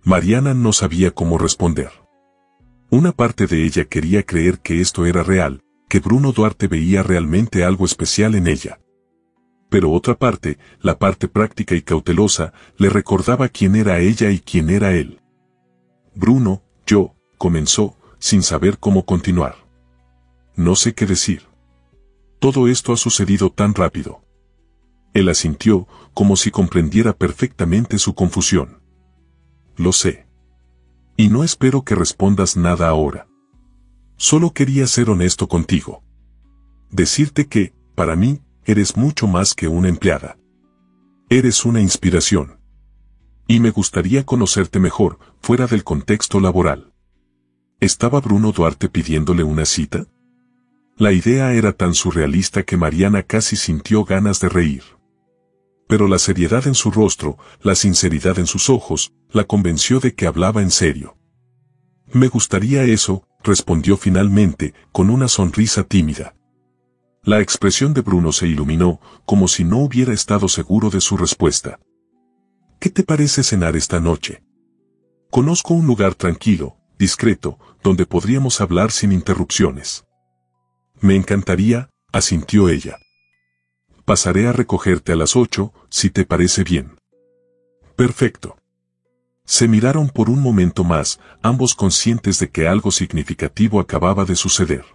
[SPEAKER 1] Mariana no sabía cómo responder. Una parte de ella quería creer que esto era real, que Bruno Duarte veía realmente algo especial en ella. Pero otra parte, la parte práctica y cautelosa, le recordaba quién era ella y quién era él. Bruno, comenzó, sin saber cómo continuar. No sé qué decir. Todo esto ha sucedido tan rápido. Él asintió, como si comprendiera perfectamente su confusión. Lo sé. Y no espero que respondas nada ahora. Solo quería ser honesto contigo. Decirte que, para mí, eres mucho más que una empleada. Eres una inspiración. Y me gustaría conocerte mejor, fuera del contexto laboral. ¿Estaba Bruno Duarte pidiéndole una cita? La idea era tan surrealista que Mariana casi sintió ganas de reír. Pero la seriedad en su rostro, la sinceridad en sus ojos, la convenció de que hablaba en serio. Me gustaría eso, respondió finalmente, con una sonrisa tímida. La expresión de Bruno se iluminó, como si no hubiera estado seguro de su respuesta. ¿Qué te parece cenar esta noche? Conozco un lugar tranquilo, discreto, donde podríamos hablar sin interrupciones. Me encantaría, asintió ella. Pasaré a recogerte a las 8, si te parece bien. Perfecto. Se miraron por un momento más, ambos conscientes de que algo significativo acababa de suceder.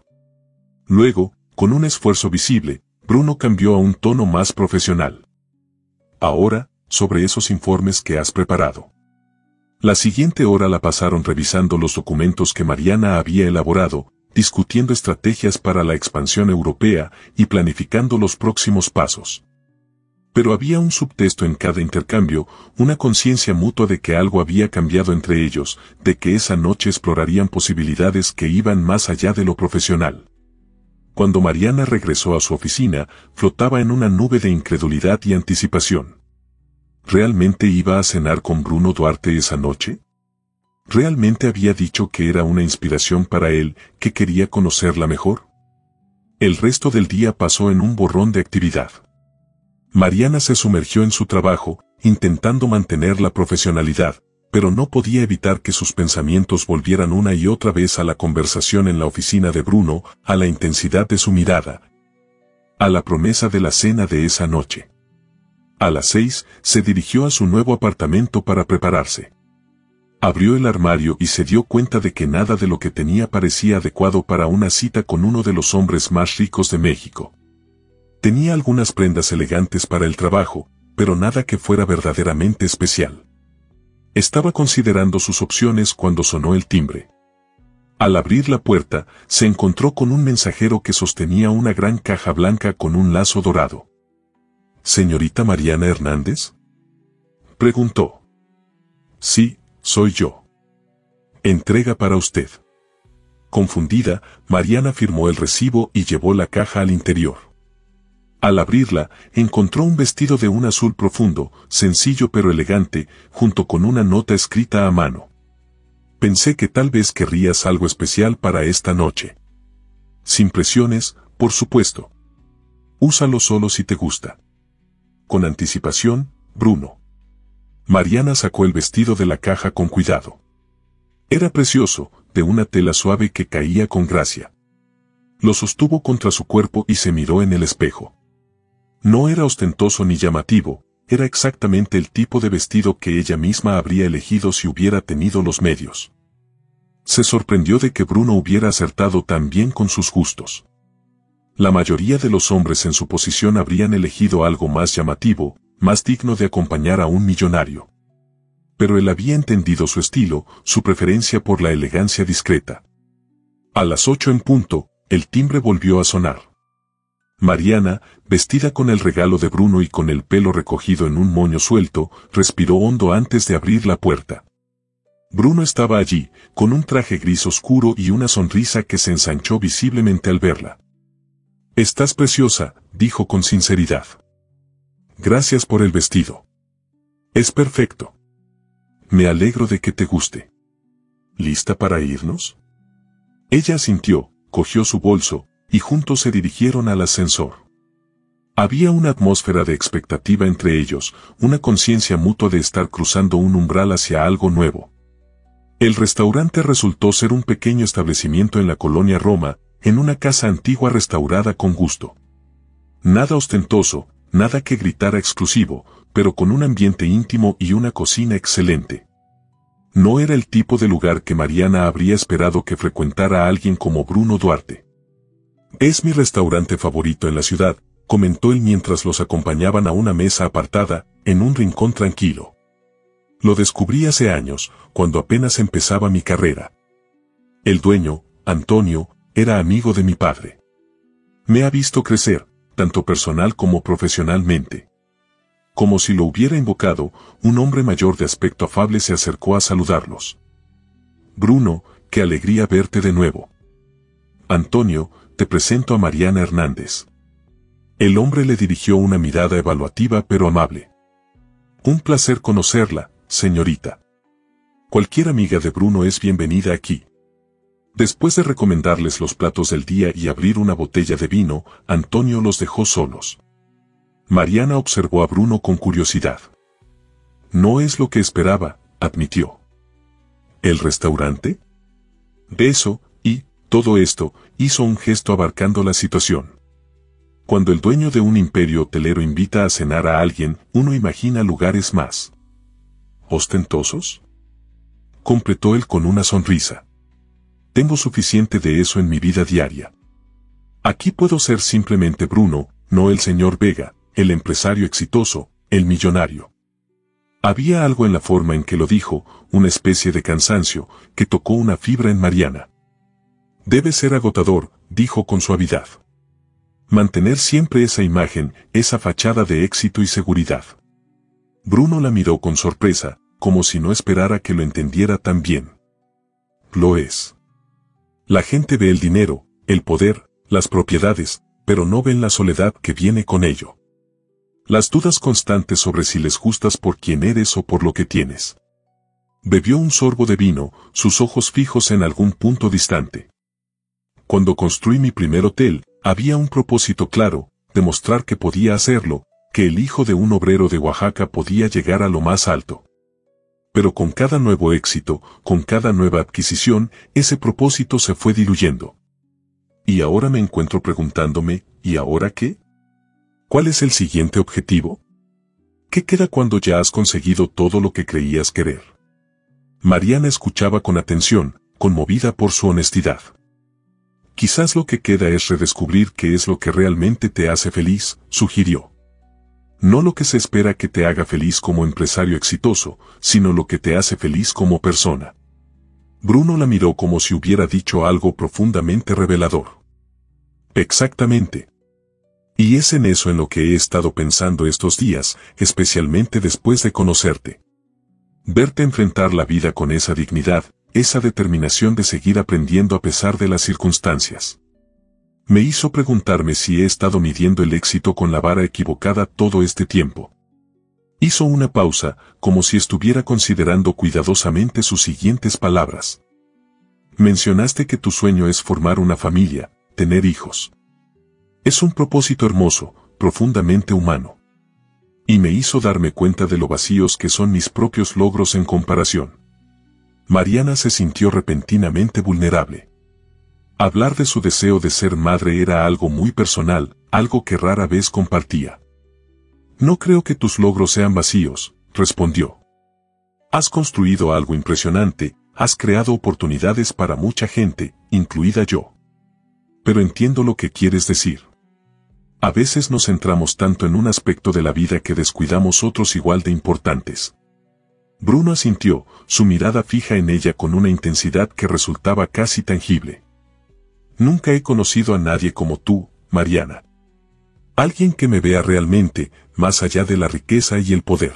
[SPEAKER 1] Luego, con un esfuerzo visible, Bruno cambió a un tono más profesional. Ahora, sobre esos informes que has preparado. La siguiente hora la pasaron revisando los documentos que Mariana había elaborado, discutiendo estrategias para la expansión europea y planificando los próximos pasos. Pero había un subtexto en cada intercambio, una conciencia mutua de que algo había cambiado entre ellos, de que esa noche explorarían posibilidades que iban más allá de lo profesional. Cuando Mariana regresó a su oficina, flotaba en una nube de incredulidad y anticipación. ¿Realmente iba a cenar con Bruno Duarte esa noche? ¿Realmente había dicho que era una inspiración para él, que quería conocerla mejor? El resto del día pasó en un borrón de actividad. Mariana se sumergió en su trabajo, intentando mantener la profesionalidad, pero no podía evitar que sus pensamientos volvieran una y otra vez a la conversación en la oficina de Bruno, a la intensidad de su mirada, a la promesa de la cena de esa noche. A las 6, se dirigió a su nuevo apartamento para prepararse. Abrió el armario y se dio cuenta de que nada de lo que tenía parecía adecuado para una cita con uno de los hombres más ricos de México. Tenía algunas prendas elegantes para el trabajo, pero nada que fuera verdaderamente especial. Estaba considerando sus opciones cuando sonó el timbre. Al abrir la puerta, se encontró con un mensajero que sostenía una gran caja blanca con un lazo dorado. ¿Señorita Mariana Hernández?, preguntó. Sí, soy yo. Entrega para usted. Confundida, Mariana firmó el recibo y llevó la caja al interior. Al abrirla, encontró un vestido de un azul profundo, sencillo pero elegante, junto con una nota escrita a mano. Pensé que tal vez querrías algo especial para esta noche. Sin presiones, por supuesto. Úsalo solo si te gusta. Con anticipación, Bruno. Mariana sacó el vestido de la caja con cuidado. Era precioso, de una tela suave que caía con gracia. Lo sostuvo contra su cuerpo y se miró en el espejo. No era ostentoso ni llamativo, era exactamente el tipo de vestido que ella misma habría elegido si hubiera tenido los medios. Se sorprendió de que Bruno hubiera acertado tan bien con sus gustos. La mayoría de los hombres en su posición habrían elegido algo más llamativo, más digno de acompañar a un millonario. Pero él había entendido su estilo, su preferencia por la elegancia discreta. A las 8 en punto, el timbre volvió a sonar. Mariana, vestida con el regalo de Bruno y con el pelo recogido en un moño suelto, respiró hondo antes de abrir la puerta. Bruno estaba allí, con un traje gris oscuro y una sonrisa que se ensanchó visiblemente al verla. «Estás preciosa», dijo con sinceridad. «Gracias por el vestido. Es perfecto. Me alegro de que te guste. ¿Lista para irnos?». Ella asintió, cogió su bolso, y juntos se dirigieron al ascensor. Había una atmósfera de expectativa entre ellos, una conciencia mutua de estar cruzando un umbral hacia algo nuevo. El restaurante resultó ser un pequeño establecimiento en la colonia Roma, en una casa antigua restaurada con gusto. Nada ostentoso, nada que gritara exclusivo, pero con un ambiente íntimo y una cocina excelente. No era el tipo de lugar que Mariana habría esperado que frecuentara a alguien como Bruno Duarte. «Es mi restaurante favorito en la ciudad», comentó él mientras los acompañaban a una mesa apartada, en un rincón tranquilo. «Lo descubrí hace años, cuando apenas empezaba mi carrera. El dueño, Antonio, era amigo de mi padre. Me ha visto crecer, tanto personal como profesionalmente. Como si lo hubiera invocado, un hombre mayor de aspecto afable se acercó a saludarlos. Bruno, qué alegría verte de nuevo. Antonio, te presento a Mariana Hernández. El hombre le dirigió una mirada evaluativa pero amable. Un placer conocerla, señorita. Cualquier amiga de Bruno es bienvenida aquí. Después de recomendarles los platos del día y abrir una botella de vino, Antonio los dejó solos. Mariana observó a Bruno con curiosidad. No es lo que esperaba, admitió. ¿El restaurante? Eso, y, todo esto, hizo un gesto abarcando la situación. Cuando el dueño de un imperio hotelero invita a cenar a alguien, uno imagina lugares más ostentosos. Completó él con una sonrisa. Tengo suficiente de eso en mi vida diaria. Aquí puedo ser simplemente Bruno, no el señor Vega, el empresario exitoso, el millonario. Había algo en la forma en que lo dijo, una especie de cansancio, que tocó una fibra en Mariana. Debe ser agotador, dijo con suavidad. Mantener siempre esa imagen, esa fachada de éxito y seguridad. Bruno la miró con sorpresa, como si no esperara que lo entendiera tan bien. Lo es. La gente ve el dinero, el poder, las propiedades, pero no ven la soledad que viene con ello. Las dudas constantes sobre si les gustas por quién eres o por lo que tienes. Bebió un sorbo de vino, sus ojos fijos en algún punto distante. Cuando construí mi primer hotel, había un propósito claro, demostrar que podía hacerlo, que el hijo de un obrero de Oaxaca podía llegar a lo más alto. Pero con cada nuevo éxito, con cada nueva adquisición, ese propósito se fue diluyendo. Y ahora me encuentro preguntándome, ¿y ahora qué? ¿Cuál es el siguiente objetivo? ¿Qué queda cuando ya has conseguido todo lo que creías querer? Mariana escuchaba con atención, conmovida por su honestidad. Quizás lo que queda es redescubrir qué es lo que realmente te hace feliz, sugirió. No lo que se espera que te haga feliz como empresario exitoso, sino lo que te hace feliz como persona. Bruno la miró como si hubiera dicho algo profundamente revelador. Exactamente. Y es en eso en lo que he estado pensando estos días, especialmente después de conocerte. Verte enfrentar la vida con esa dignidad, esa determinación de seguir aprendiendo a pesar de las circunstancias. Me hizo preguntarme si he estado midiendo el éxito con la vara equivocada todo este tiempo. Hizo una pausa, como si estuviera considerando cuidadosamente sus siguientes palabras. Mencionaste que tu sueño es formar una familia, tener hijos. Es un propósito hermoso, profundamente humano. Y me hizo darme cuenta de lo vacíos que son mis propios logros en comparación. Mariana se sintió repentinamente vulnerable. Hablar de su deseo de ser madre era algo muy personal, algo que rara vez compartía. No creo que tus logros sean vacíos, respondió. Has construido algo impresionante, has creado oportunidades para mucha gente, incluida yo. Pero entiendo lo que quieres decir. A veces nos centramos tanto en un aspecto de la vida que descuidamos otros igual de importantes. Bruno asintió, su mirada fija en ella con una intensidad que resultaba casi tangible. Nunca he conocido a nadie como tú, Mariana. Alguien que me vea realmente, más allá de la riqueza y el poder.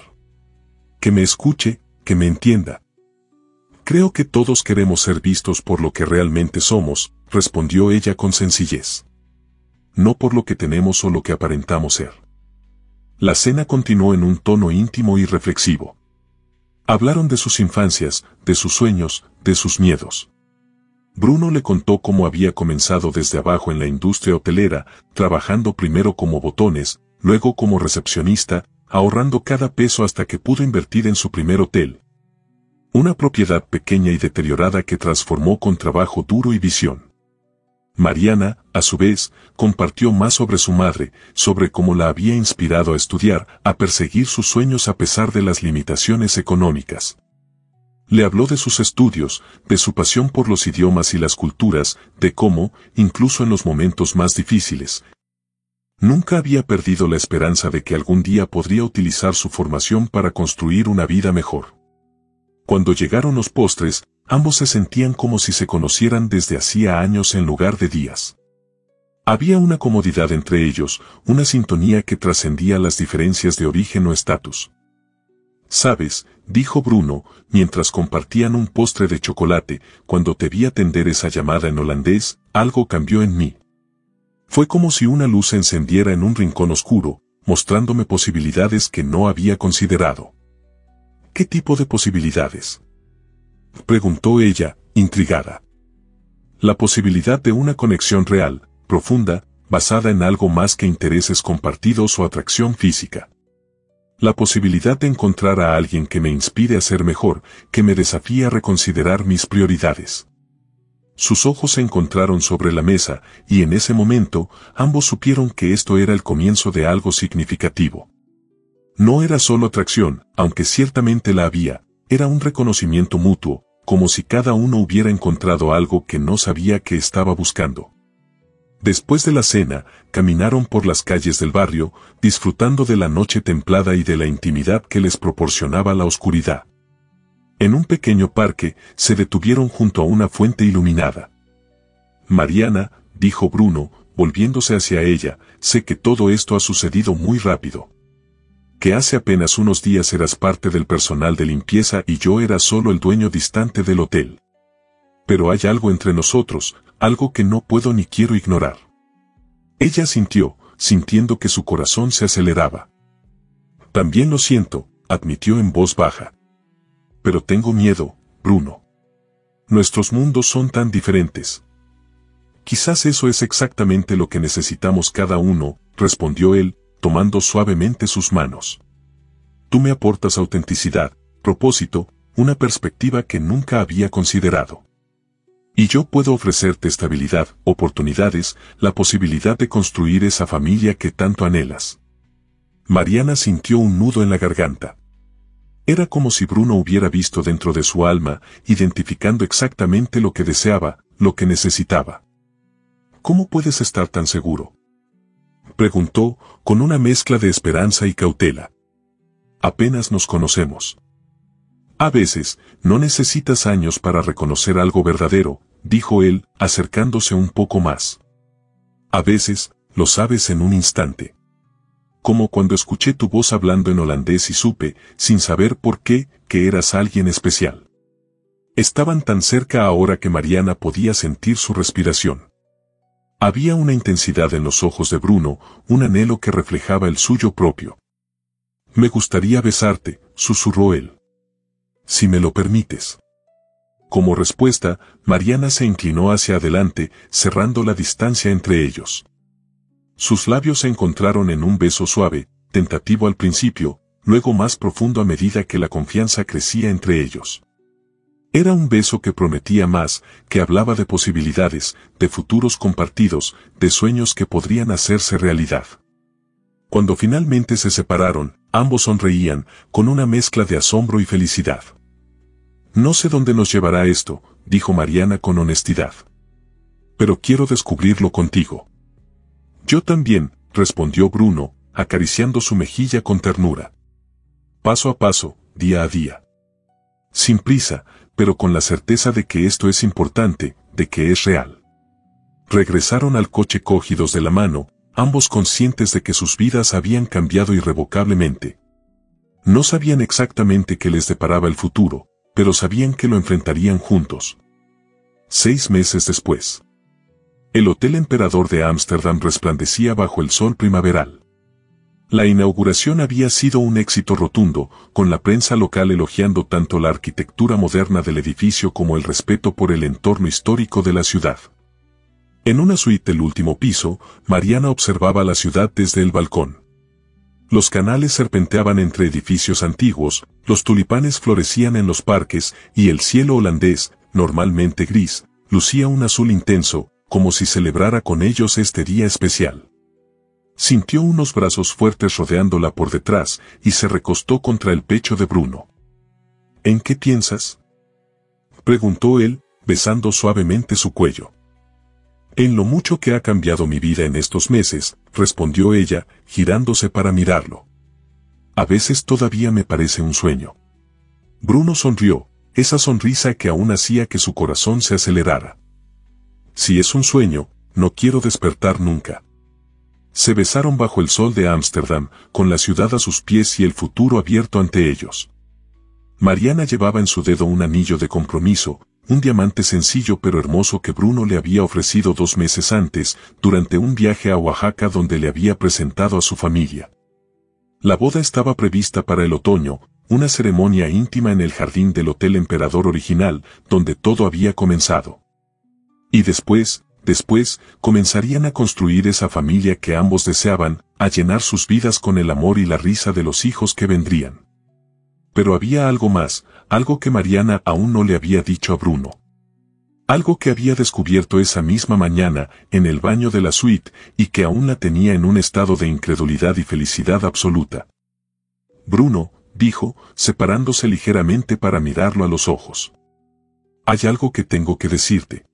[SPEAKER 1] Que me escuche, que me entienda. Creo que todos queremos ser vistos por lo que realmente somos, respondió ella con sencillez. No por lo que tenemos o lo que aparentamos ser. La cena continuó en un tono íntimo y reflexivo. Hablaron de sus infancias, de sus sueños, de sus miedos. Bruno le contó cómo había comenzado desde abajo en la industria hotelera, trabajando primero como botones, luego como recepcionista, ahorrando cada peso hasta que pudo invertir en su primer hotel. Una propiedad pequeña y deteriorada que transformó con trabajo duro y visión. Mariana, a su vez, compartió más sobre su madre, sobre cómo la había inspirado a estudiar, a perseguir sus sueños a pesar de las limitaciones económicas. Le habló de sus estudios, de su pasión por los idiomas y las culturas, de cómo, incluso en los momentos más difíciles, nunca había perdido la esperanza de que algún día podría utilizar su formación para construir una vida mejor. Cuando llegaron los postres, ambos se sentían como si se conocieran desde hacía años en lugar de días. Había una comodidad entre ellos, una sintonía que trascendía las diferencias de origen o estatus. «Sabes», dijo Bruno, mientras compartían un postre de chocolate, «cuando te vi atender esa llamada en holandés, algo cambió en mí. Fue como si una luz se encendiera en un rincón oscuro, mostrándome posibilidades que no había considerado». «¿Qué tipo de posibilidades?», preguntó ella, intrigada. «La posibilidad de una conexión real, profunda, basada en algo más que intereses compartidos o atracción física. La posibilidad de encontrar a alguien que me inspire a ser mejor, que me desafíe a reconsiderar mis prioridades». Sus ojos se encontraron sobre la mesa, y en ese momento, ambos supieron que esto era el comienzo de algo significativo. No era solo atracción, aunque ciertamente la había, era un reconocimiento mutuo, como si cada uno hubiera encontrado algo que no sabía que estaba buscando. Después de la cena, caminaron por las calles del barrio, disfrutando de la noche templada y de la intimidad que les proporcionaba la oscuridad. En un pequeño parque, se detuvieron junto a una fuente iluminada. «Mariana», dijo Bruno, volviéndose hacia ella, «sé que todo esto ha sucedido muy rápido. Que hace apenas unos días eras parte del personal de limpieza y yo era solo el dueño distante del hotel. Pero hay algo entre nosotros, algo que no puedo ni quiero ignorar». Ella asintió, sintiendo que su corazón se aceleraba. «También lo siento», admitió en voz baja. «Pero tengo miedo, Bruno. Nuestros mundos son tan diferentes». «Quizás eso es exactamente lo que necesitamos cada uno», respondió él, tomando suavemente sus manos. «Tú me aportas autenticidad, propósito, una perspectiva que nunca había considerado. Y yo puedo ofrecerte estabilidad, oportunidades, la posibilidad de construir esa familia que tanto anhelas». Mariana sintió un nudo en la garganta. Era como si Bruno hubiera visto dentro de su alma, identificando exactamente lo que deseaba, lo que necesitaba. «¿Cómo puedes estar tan seguro?», preguntó, con una mezcla de esperanza y cautela. «Apenas nos conocemos». «A veces, no necesitas años para reconocer algo verdadero», dijo él, acercándose un poco más. «A veces, lo sabes en un instante. Como cuando escuché tu voz hablando en holandés y supe, sin saber por qué, que eras alguien especial». Estaban tan cerca ahora que Mariana podía sentir su respiración. Había una intensidad en los ojos de Bruno, un anhelo que reflejaba el suyo propio. «Me gustaría besarte», susurró él. «Si me lo permites». Como respuesta, Mariana se inclinó hacia adelante, cerrando la distancia entre ellos. Sus labios se encontraron en un beso suave, tentativo al principio, luego más profundo a medida que la confianza crecía entre ellos. Era un beso que prometía más, que hablaba de posibilidades, de futuros compartidos, de sueños que podrían hacerse realidad. Cuando finalmente se separaron, ambos sonreían, con una mezcla de asombro y felicidad. «No sé dónde nos llevará esto», dijo Mariana con honestidad. «Pero quiero descubrirlo contigo». «Yo también», respondió Bruno, acariciando su mejilla con ternura. «Paso a paso, día a día. Sin prisa, pero con la certeza de que esto es importante, de que es real». Regresaron al coche cogidos de la mano, ambos conscientes de que sus vidas habían cambiado irrevocablemente. No sabían exactamente qué les deparaba el futuro, pero sabían que lo enfrentarían juntos. 6 meses después. El Hotel Emperador de Ámsterdam resplandecía bajo el sol primaveral. La inauguración había sido un éxito rotundo, con la prensa local elogiando tanto la arquitectura moderna del edificio como el respeto por el entorno histórico de la ciudad. En una suite del último piso, Mariana observaba la ciudad desde el balcón. Los canales serpenteaban entre edificios antiguos, los tulipanes florecían en los parques, y el cielo holandés, normalmente gris, lucía un azul intenso, como si celebrara con ellos este día especial. Sintió unos brazos fuertes rodeándola por detrás, y se recostó contra el pecho de Bruno. «¿En qué piensas?», preguntó él, besando suavemente su cuello. «En lo mucho que ha cambiado mi vida en estos meses», respondió ella, girándose para mirarlo. «A veces todavía me parece un sueño». Bruno sonrió, esa sonrisa que aún hacía que su corazón se acelerara. «Si es un sueño, no quiero despertar nunca. Se besaron bajo el sol de Ámsterdam, con la ciudad a sus pies y el futuro abierto ante ellos. Mariana llevaba en su dedo un anillo de compromiso, un diamante sencillo pero hermoso que Bruno le había ofrecido 2 meses antes, durante un viaje a Oaxaca donde le había presentado a su familia. La boda estaba prevista para el otoño, una ceremonia íntima en el jardín del Hotel Emperador original, donde todo había comenzado. Y después, comenzarían a construir esa familia que ambos deseaban, a llenar sus vidas con el amor y la risa de los hijos que vendrían. Pero había algo más, algo que Mariana aún no le había dicho a Bruno. Algo que había descubierto esa misma mañana, en el baño de la suite, y que aún la tenía en un estado de incredulidad y felicidad absoluta. Bruno, dijo, separándose ligeramente para mirarlo a los ojos. Hay algo que tengo que decirte.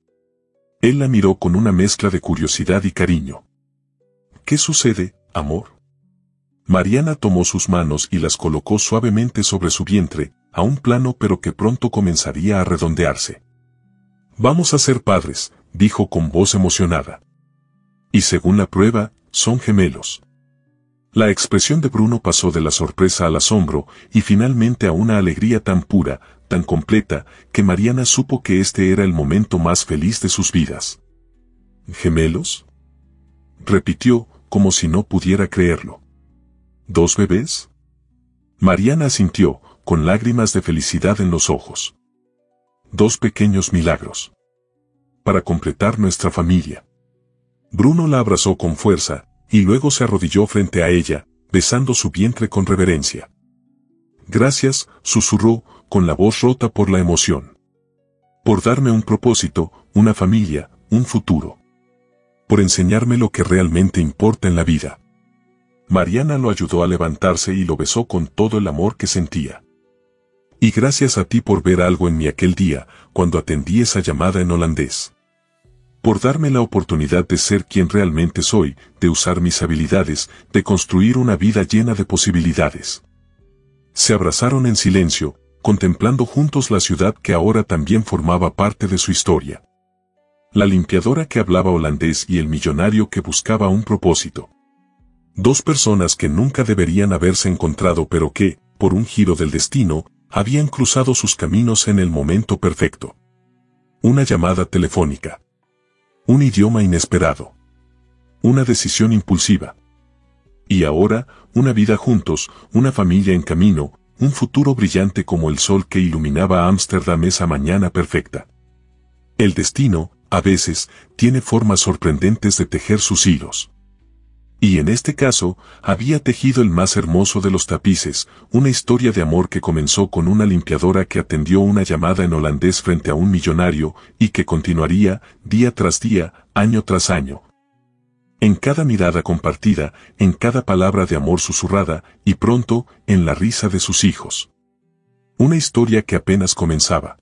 [SPEAKER 1] Él la miró con una mezcla de curiosidad y cariño. ¿Qué sucede, amor? Mariana tomó sus manos y las colocó suavemente sobre su vientre, a un plano pero que pronto comenzaría a redondearse. Vamos a ser padres, dijo con voz emocionada. Y según la prueba, son gemelos. La expresión de Bruno pasó de la sorpresa al asombro y finalmente a una alegría tan pura, tan completa, que Mariana supo que este era el momento más feliz de sus vidas. ¿Gemelos? Repitió, como si no pudiera creerlo. ¿2 bebés? Mariana asintió, con lágrimas de felicidad en los ojos. 2 pequeños milagros. Para completar nuestra familia. Bruno la abrazó con fuerza, y luego se arrodilló frente a ella, besando su vientre con reverencia. Gracias, susurró, con la voz rota por la emoción. Por darme un propósito, una familia, un futuro. Por enseñarme lo que realmente importa en la vida. Mariana lo ayudó a levantarse y lo besó con todo el amor que sentía. Y gracias a ti por ver algo en mí aquel día, cuando atendí esa llamada en holandés. Por darme la oportunidad de ser quien realmente soy, de usar mis habilidades, de construir una vida llena de posibilidades. Se abrazaron en silencio, contemplando juntos la ciudad que ahora también formaba parte de su historia. La limpiadora que hablaba holandés y el millonario que buscaba un propósito. 2 personas que nunca deberían haberse encontrado pero que, por un giro del destino, habían cruzado sus caminos en el momento perfecto. Una llamada telefónica. Un idioma inesperado. Una decisión impulsiva. Y ahora, una vida juntos, una familia en camino, un futuro brillante como el sol que iluminaba Ámsterdam esa mañana perfecta. El destino, a veces, tiene formas sorprendentes de tejer sus hilos. Y en este caso, había tejido el más hermoso de los tapices, una historia de amor que comenzó con una limpiadora que atendió una llamada en holandés frente a un millonario, y que continuaría, día tras día, año tras año. En cada mirada compartida, en cada palabra de amor susurrada, y pronto, en la risa de sus hijos. Una historia que apenas comenzaba.